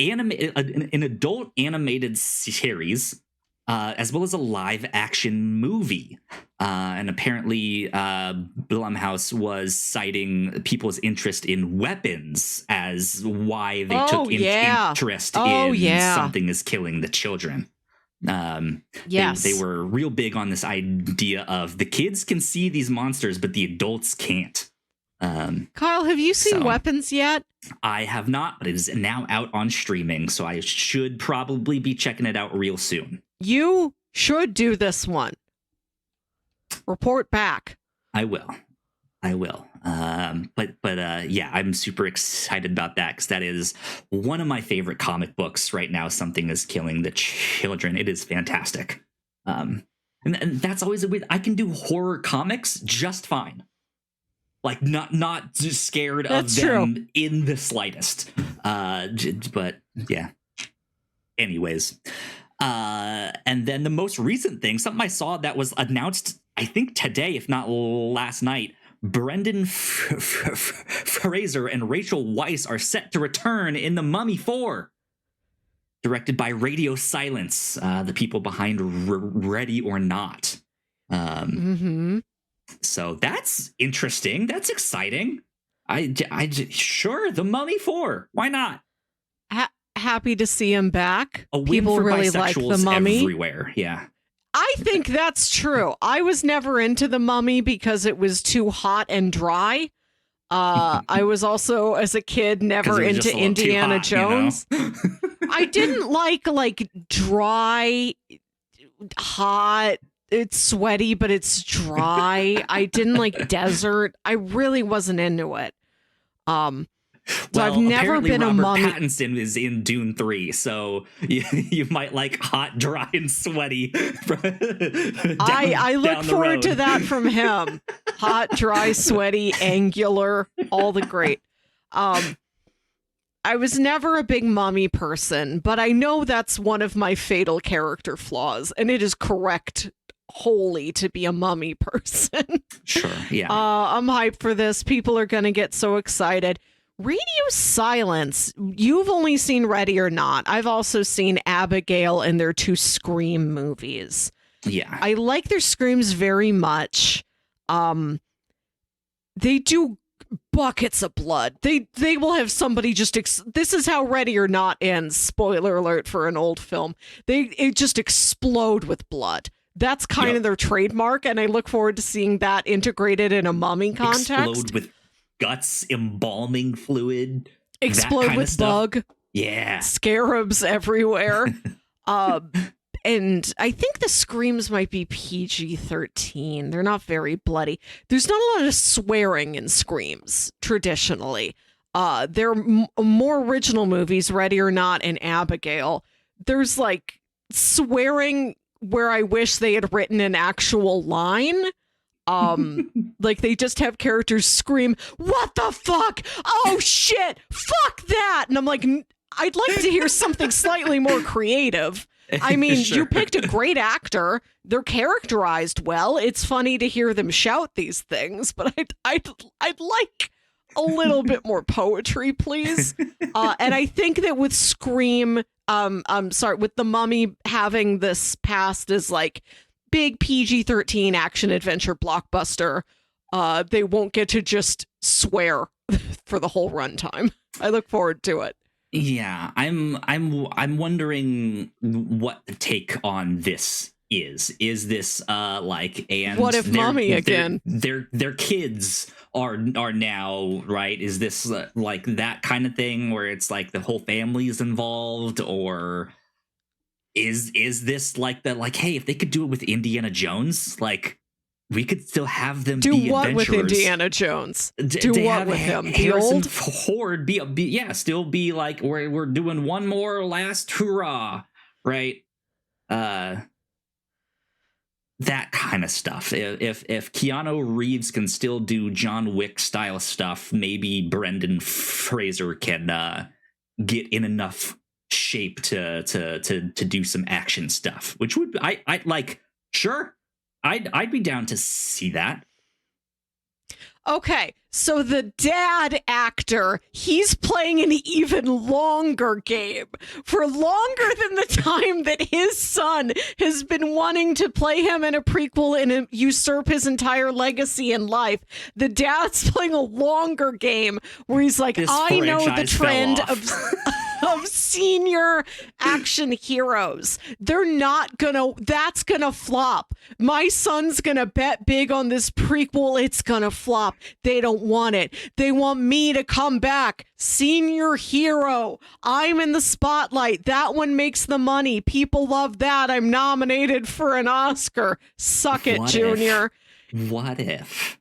adult animated series, as well as a live action movie. And apparently Blumhouse was citing people's interest in weapons as why they took interest in Something is Killing the Children. Yes, they were real big on this idea of the kids can see these monsters, but the adults can't. Kyle, have you seen Weapons yet? I have not, but it is now out on streaming, so I should probably be checking it out real soon. You should do this one. Report back. I will. Yeah, I'm super excited about that because that is one of my favorite comic books right now. Something is Killing the Children. It is fantastic. And that's always a weird. I can do horror comics just fine. Like not just scared of them in the slightest. But yeah. Anyways. And then the most recent thing, something I saw that was announced, I think today, if not last night. Brendan Fraser and Rachel Weisz are set to return in The Mummy 4. Directed by Radio Silence, the people behind Ready or Not. Um, So that's interesting. That's exciting. Sure, The Mummy 4. Why not? Happy to see him back. A win People for really like The Mummy. everywhere. Yeah. I think that's true. I was never into The Mummy because it was too hot and dry. I was also, as a kid, never into Indiana Jones. You know? I didn't like dry, hot. It's sweaty, but it's dry. I didn't like desert. I really wasn't into it. So I've never been Robert a Mummy. Pattinson is in Dune 3, so you might like hot, dry, and sweaty. I look forward to that from him. Hot, dry, sweaty, angular, all the great. I was never a big Mummy person, but I know that's one of my fatal character flaws, and it is correct wholly to be a Mummy person. Sure, yeah. I'm hyped for this. People are going to get so excited. Radio Silence. You've only seen Ready or Not. I've also seen Abigail and their 2 Scream movies. Yeah. I like their screams very much. They do buckets of blood. They will have somebody just this is how Ready or Not ends. Spoiler alert for an old film. It just explode with blood. That's kind of their trademark, and I look forward to seeing that integrated in a Mummy context. Explode with guts, embalming fluid. Explode with bug. Yeah. Scarabs everywhere. And I think the screams might be PG-13. They're not very bloody. There's not a lot of swearing in screams, traditionally. They're more original movies, Ready or Not and Abigail. There's like swearing where I wish they had written an actual line. Like they just have characters scream, "What the fuck? Oh shit! Fuck that!" And I'm like, I'd like to hear something slightly more creative. I mean, Sure. You picked a great actor. They're characterized well. It's funny to hear them shout these things, but I'd like a little bit more poetry, please. And I think that with Scream, with The Mummy having this past as like big PG-13 action adventure blockbuster, they won't get to just swear for the whole runtime. I look forward to it. Yeah, I'm wondering what the take on this is. Is this like, and what if Mummy again? Their kids are now, right? Is this like that kind of thing where it's like the whole family is involved, or is this like that? Like, hey, if they could do it with Indiana Jones, like we could still have them do be what adventurers. With Indiana Jones? Do they what have with him? The Harrison old Ford still be like we're doing one more last hurrah, right? That kind of stuff. If Keanu Reeves can still do John Wick style stuff, maybe Brendan Fraser can get in enough shape to do some action stuff, which would I like. Sure, I'd be down to see that. Okay, so the dad actor, he's playing an even longer game. For longer than the time that his son has been wanting to play him in a prequel and usurp his entire legacy in life, the dad's playing a longer game where he's like, I know the trend of senior action heroes. That's gonna flop. My son's gonna bet big on this prequel. It's gonna flop. They don't want it. They want me to come back. Senior hero. I'm in the spotlight. That one makes the money. People love that. I'm nominated for an Oscar. Suck it, Junior. What if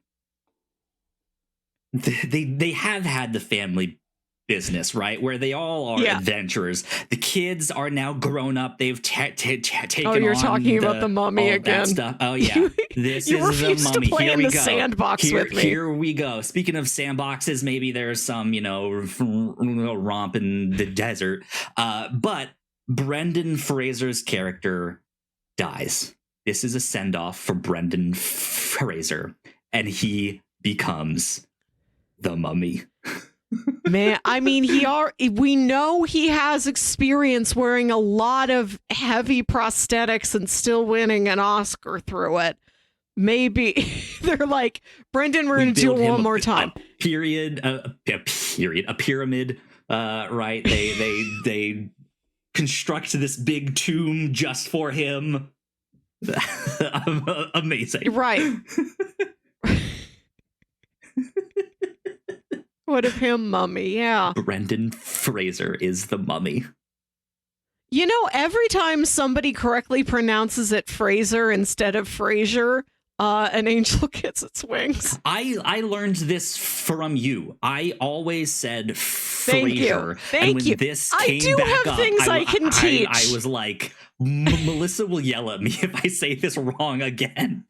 they have had the family business, right, where they all are adventurers? The kids are now grown up. They've taken oh, you're on talking about the Mummy again. Stuff. Oh yeah, this you is the Mummy. To play here in we the go. Sandbox with me. Here we go. Speaking of sandboxes, maybe there's some romp in the desert. But Brendan Fraser's character dies. This is a send off for Brendan Fraser, and he becomes the Mummy. Man, I mean, we know he has experience wearing a lot of heavy prosthetics and still winning an Oscar through it. maybe they're like, Brendan, we're going to do it one more time. A pyramid, right? They construct this big tomb just for him. Amazing. Right. What of him, mummy? Yeah. Brendan Fraser is the mummy. You know, every time somebody correctly pronounces it Fraser instead of Frasier, an angel gets its wings. I learned this from you. I always said Frasier. Thank you. This I came do back have up, things I can teach. I was like, Melissa will yell at me if I say this wrong again.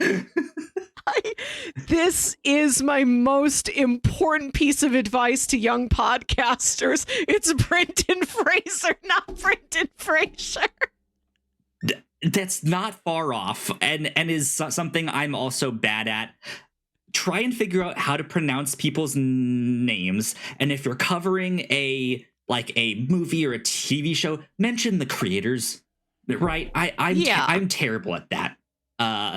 This is my most important piece of advice to young podcasters. It's Brendan Fraser, not Brendan Fraser. That's not far off, and is something I'm also bad at. Try and figure out how to pronounce people's names, and if you're covering a movie or a TV show, mention the creators. Right? I'm terrible at that.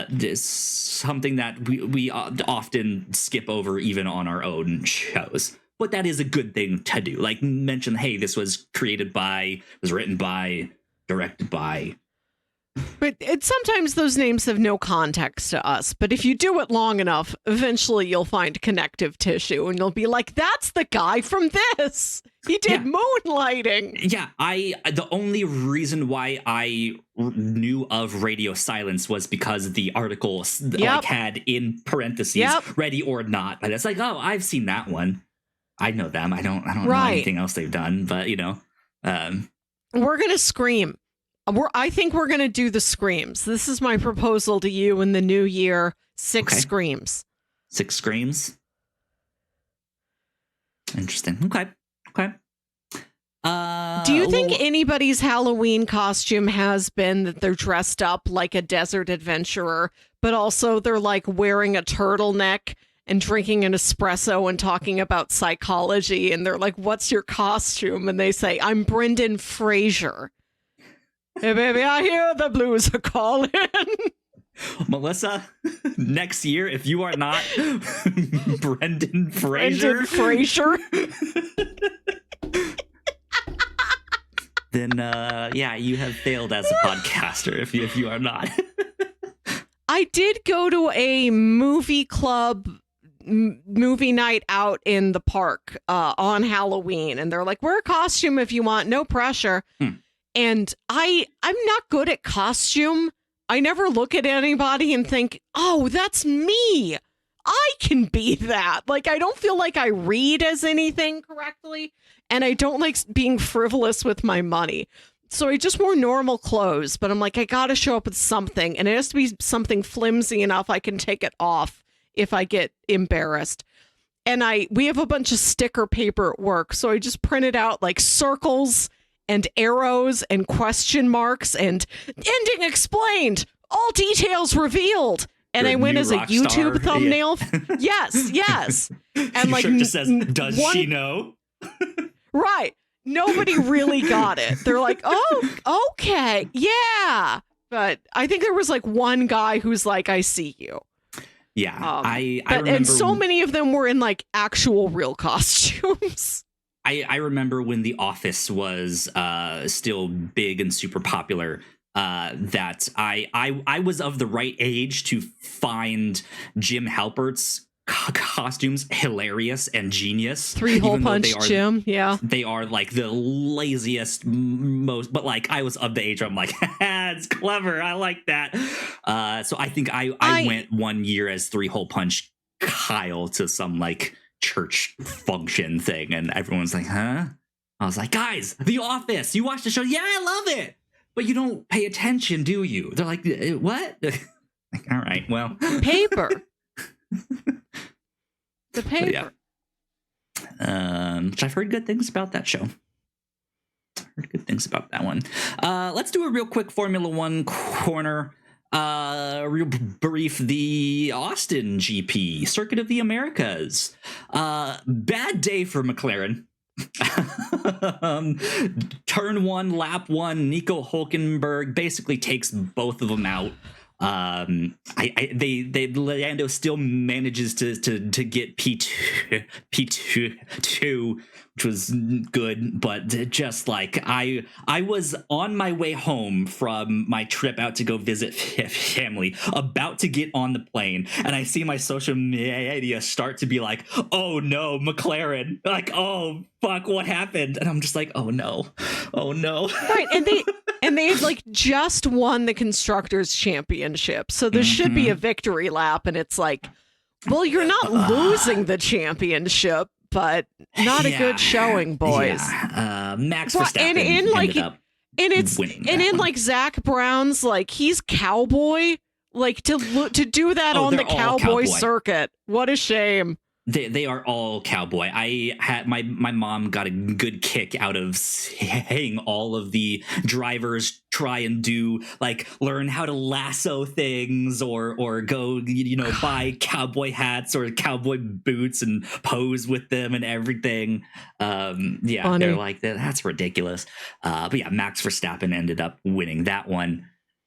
This something that we often skip over even on our own shows, but that is a good thing to do. Like, mention, hey, this was written by, directed by. But sometimes those names have no context to us. But if you do it long enough, eventually you'll find connective tissue, and you'll be like, "That's the guy from this. He did Moonlighting." Yeah, the only reason why I knew of Radio Silence was because the article had in parentheses "Ready or Not," and it's like, oh, I've seen that one. I know them. I don't know anything else they've done, but we're gonna scream. I think we're going to do the screams. This is my proposal to you in the new year. 6 screams. 6 screams? Interesting. Okay. Do you think anybody's Halloween costume has been that they're dressed up like a desert adventurer, but also they're like wearing a turtleneck and drinking an espresso and talking about psychology, and they're like, "What's your costume?" And they say, "I'm Brendan Fraser. Hey, baby, I hear the blues are calling." Melissa, next year, if you are not Brendan Fraser, then you have failed as a podcaster. If you are not. I did go to a movie club movie night out in the park on Halloween, and they're like, "Wear a costume if you want, no pressure." And I'm not good at costume. I never look at anybody and think, "Oh, that's me. I can be that." Like, I don't feel like I read as anything correctly, and I don't like being frivolous with my money. So I just wore normal clothes, but I'm like, I got to show up with something, and it has to be something flimsy enough I can take it off if I get embarrassed. And we have a bunch of sticker paper at work, so I just printed out like circles and arrows and question marks and ending explained, all details revealed. And I went as a YouTube thumbnail. Yeah. Yes. And your shirt just says, "Does she know?" Right. Nobody really got it. They're like, "Oh, okay. Yeah." But I think there was like one guy who's like, "I see you." Yeah. I remember. And so many of them were in like actual real costumes. I remember when The Office was still big and super popular, that I was of the right age to find Jim Halpert's costumes hilarious and genius. 3-hole punch Jim, yeah. They are like the laziest, most, but like I was of the age where I'm like, it's clever, I like that. So I think I went one year as 3-hole punch Kyle to some like church function thing, and everyone's like, "Huh?" I was like, "Guys, The Office, you watch the show?" "Yeah, I love it." "But you don't pay attention, do you?" They're like, "What?" Like, all right, well, paper. The paper. Which I've heard good things about that show. Heard good things about that one. Let's do a real quick Formula One corner. Real brief, the Austin GP, Circuit of the Americas. Bad day for McLaren. Turn 1, lap 1, Nico Hulkenberg basically takes both of them out. Lando still manages to get P2, which was good, but just like I was on my way home from my trip out to go visit family, about to get on the plane, and I see my social media start to be like, oh no, McLaren, like, oh fuck, what happened? And I'm just like, oh no. Right, and they've like just won the constructors championship, so there should be a victory lap, and it's like, well, you're not losing the championship, but not a good showing, boys. Max Verstappen ended up winning. And in like Zach Brown's, like, he's cowboy, like to do that on the cowboy circuit. What a shame. They are all cowboy. I had my mom got a good kick out of seeing all of the drivers try and do, like, learn how to lasso things or go, buy cowboy hats or cowboy boots and pose with them and everything. Funny. They're like, that's ridiculous. But yeah, Max Verstappen ended up winning that one.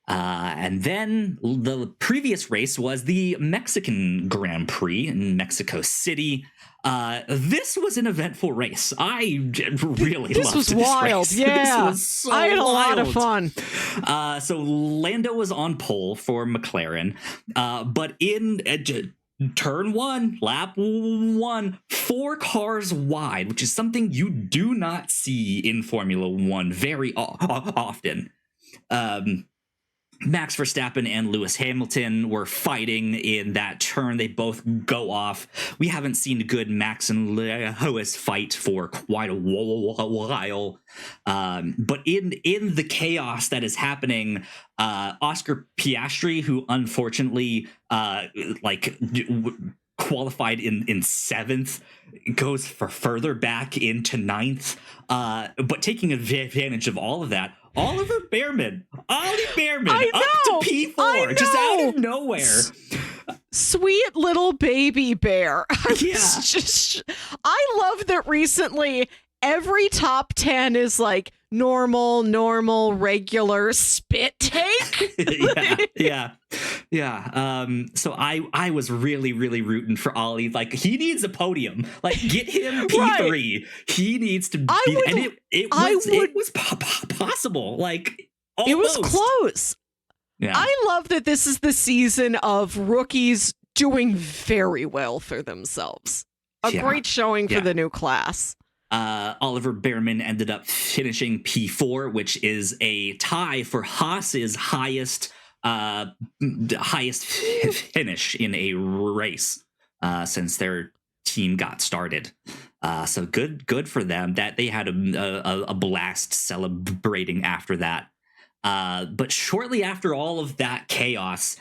And then the previous race was the Mexican Grand Prix in Mexico City. This was an eventful race. I really loved this. Was wild. Race. Yeah. This was so I had a wild. lot of fun. So Lando was on pole for McLaren, but in turn one, lap one, 4 cars wide, which is something you do not see in Formula One very often. Max Verstappen and Lewis Hamilton were fighting in that turn. They both go off. We haven't seen a good Max and Lewis fight for quite a while. But in the chaos that is happening, Oscar Piastri, who unfortunately qualified in 7th, goes for further back into 9th. But taking advantage of all of that, Ollie Bearman up to P4, just out of nowhere. Sweet little baby bear. Yeah. I love that recently every top 10 is like normal, regular, spit take. Yeah. So I was really rooting for Ollie. Like, he needs a podium. Like, get him P3. Right. He needs to be. It was possible. Like, almost. It was close. Yeah. I love that this is the season of rookies doing very well for themselves. A great showing for the new class. Oliver Bearman ended up finishing P4, which is a tie for Haas's highest finish in a race since their team got started. So good for them. That they had a blast celebrating after that. But shortly after all of that chaos,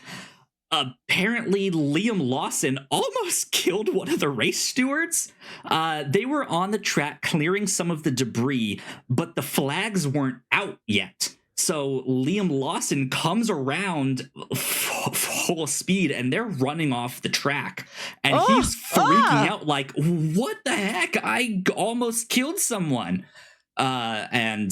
apparently Liam Lawson almost killed one of the race stewards. They were on the track clearing some of the debris, but the flags weren't out yet. So Liam Lawson comes around full speed, and they're running off the track. And he's freaking out like, what the heck? I almost killed someone. I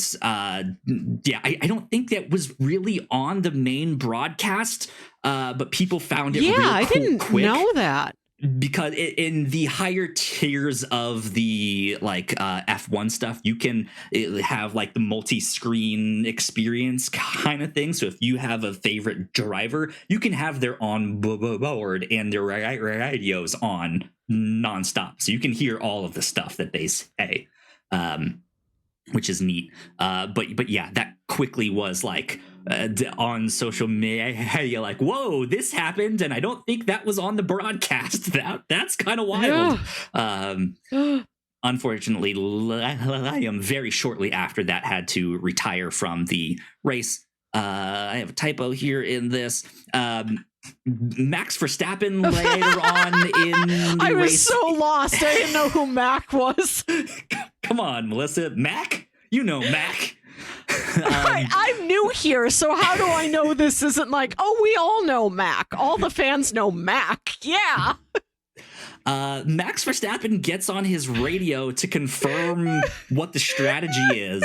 don't think that was really on the main broadcast, but people found it I didn't know that. Because in the higher tiers of the F1 stuff, you can have like the multi-screen experience kind of thing. So if you have a favorite driver, you can have their on board and their radios on nonstop, so you can hear all of the stuff that they say. Which is neat. But yeah, that quickly was like on social media, like, whoa, this happened, and I don't think that was on the broadcast. That's kind of wild. Yeah. Unfortunately, Liam very shortly after that had to retire from the race. I have a typo here in this. Max Verstappen later on in the race. I was so lost. I didn't know who Mac was. Come on, Melissa. Mac? You know Mac. I'm new here, so how do I know this isn't like, oh, we all know Mac. All the fans know Mac. Yeah. Max Verstappen gets on his radio to confirm what the strategy is.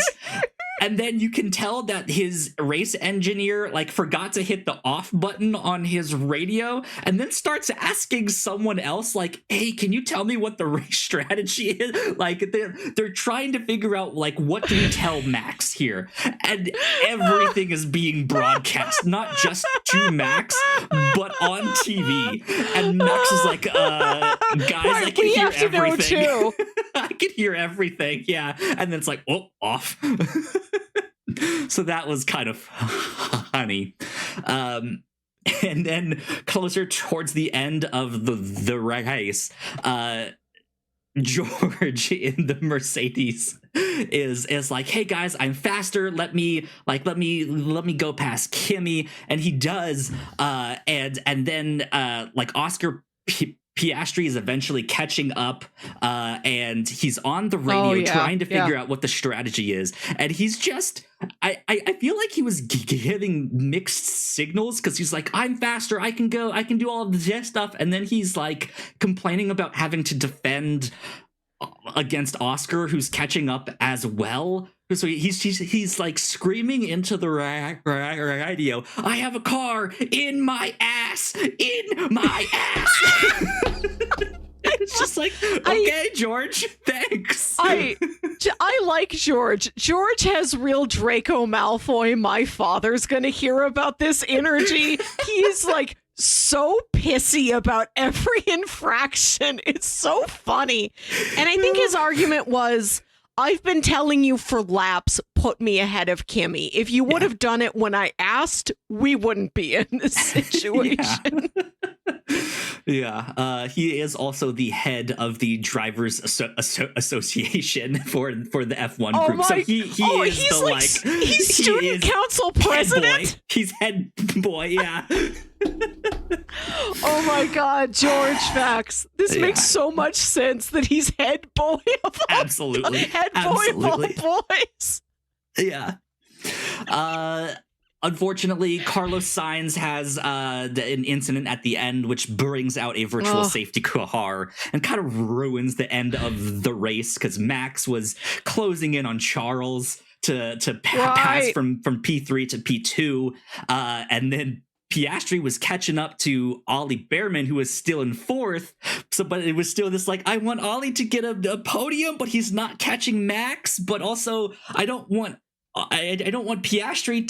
And then you can tell that his race engineer like forgot to hit the off button on his radio, and then starts asking someone else like, hey, can you tell me what the race strategy is? Like they're trying to figure out like, what do we tell Max here? And everything is being broadcast, not just to Max, but on TV. And Max is like, guys, I can hear everything. I can hear everything. Yeah. And then it's like, oh, off. So that was kind of funny. And then closer towards the end of the race, George in the Mercedes is like, hey guys, I'm faster. Let me go past Kimmy. And he does. And then like Oscar Piastri is eventually catching up, and he's on the radio trying to figure out what the strategy is. And he's just, I feel like he was giving mixed signals, because he's like, I'm faster, I can do all of this stuff. And then he's like complaining about having to defend against Oscar, who's catching up as well. So he's like screaming into the radio, I have a car in my ass, It's just like, okay, George, thanks. I like George. George has real Draco Malfoy, my father's gonna hear about this energy. He's like so pissy about every infraction. It's so funny. And I think his argument was, I've been telling you for laps, put me ahead of Kimmy. If you would have done it when I asked, we wouldn't be in this situation. He is also the head of the Drivers Association for the F1 group. So he's student council president. He's head boy. Yeah. Oh my God, George Max. This makes so much sense that he's head boy of all Absolutely. boy of all boys. Yeah. Unfortunately, Carlos Sainz has an incident at the end, which brings out a virtual safety car and kind of ruins the end of the race, because Max was closing in on Charles to pass from P3 to P2, and then Piastri was catching up to Ollie Behrman, who was still in fourth. But it was still this like, I want Ollie to get a podium, but he's not catching Max. But also, I don't want Piastri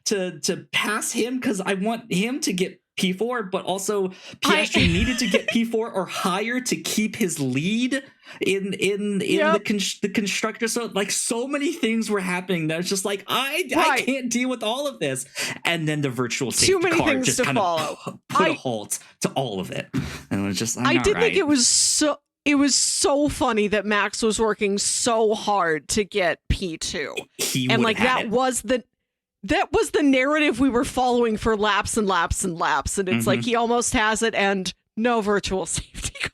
to pass him, because I want him to get P4, but also Piastri needed to get P4 or higher to keep his lead in the constructor. So like, so many things were happening that was just like, I can't deal with all of this. And then the virtual safety car just kind of put a halt to all of it. And it was just, I did think it was so funny that Max was working so hard to get P2. And like that was the narrative we were following for laps and laps and laps. And it's like, he almost has it, and no virtual safety car.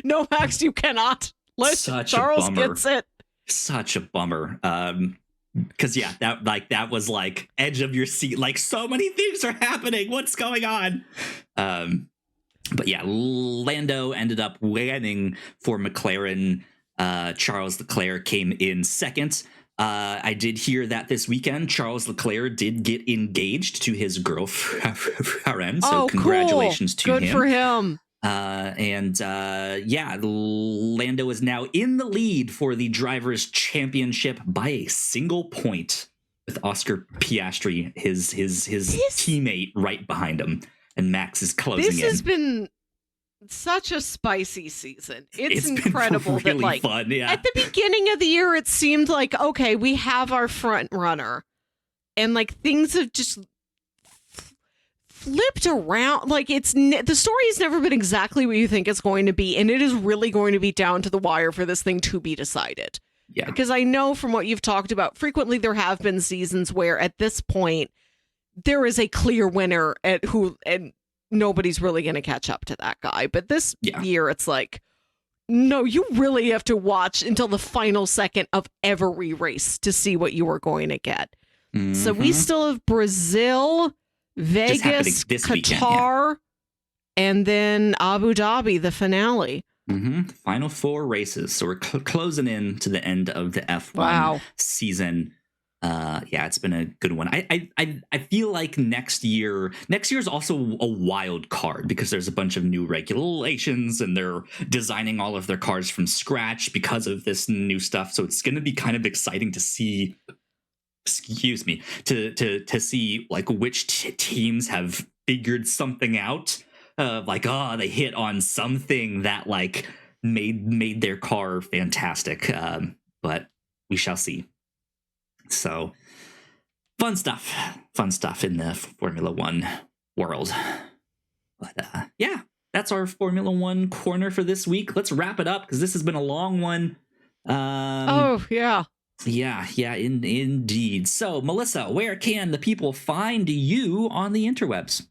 No, Max, you cannot. Charles gets it. Such a bummer. Because that was like edge of your seat. Like, so many things are happening. What's going on? But yeah, Lando ended up winning for McLaren. Charles Leclerc came in second. I did hear that this weekend, Charles Leclerc did get engaged to his girlfriend. So congratulations to him. Good for him. Lando is now in the lead for the Drivers' Championship by a single point, with Oscar Piastri, his teammate, right behind him, and Max is closing in. This has been such a spicy season. It's incredible been really that, like, fun, yeah. At the beginning of the year, it seemed like, okay, we have our front runner, and like things have just flipped around. Like, the story has never been exactly what you think it's going to be, and it is really going to be down to the wire for this thing to be decided. Yeah, because I know from what you've talked about, frequently there have been seasons where at this point there is a clear winner and nobody's really going to catch up to that guy. But this year, it's like, no, you really have to watch until the final second of every race to see what you are going to get. Mm-hmm. So we still have Brazil, Vegas, Qatar, and then Abu Dhabi, the finale. Mm-hmm. Final 4 races. So we're closing in to the end of the F1 season. Yeah, it's been a good one. I feel like next year is also a wild card because there's a bunch of new regulations and they're designing all of their cars from scratch because of this new stuff. So it's going to be kind of exciting to see. Excuse me, to see like which teams have figured something out. They hit on something that like made their car fantastic. But we shall see. So fun stuff in the Formula One world. But yeah, that's our Formula One corner for this week. Let's wrap it up because this has been a long one. Oh yeah. Yeah, indeed. So, Melissa, where can the people find you on the interwebs?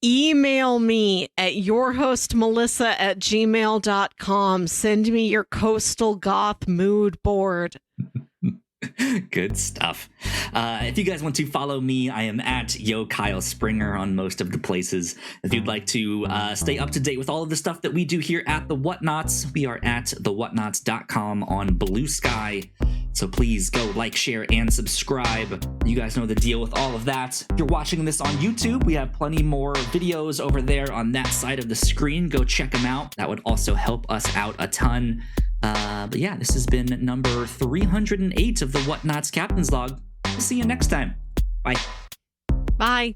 Email me at yourhostmelissa@gmail.com. Send me your coastal goth mood board. Good stuff. If you guys want to follow me, I am at Yo Kyle Springer on most of the places. If you'd like to stay up to date with all of the stuff that we do here at the Whatnauts, we are at thewhatnauts.com on Blue Sky. So please go like, share, and subscribe. You guys know the deal with all of that. If you're watching this on YouTube, we have plenty more videos over there on that side of the screen. Go check them out. That would also help us out a ton. But yeah, this has been number 308 of the Whatnauts Captain's Log. We'll see you next time. Bye. Bye.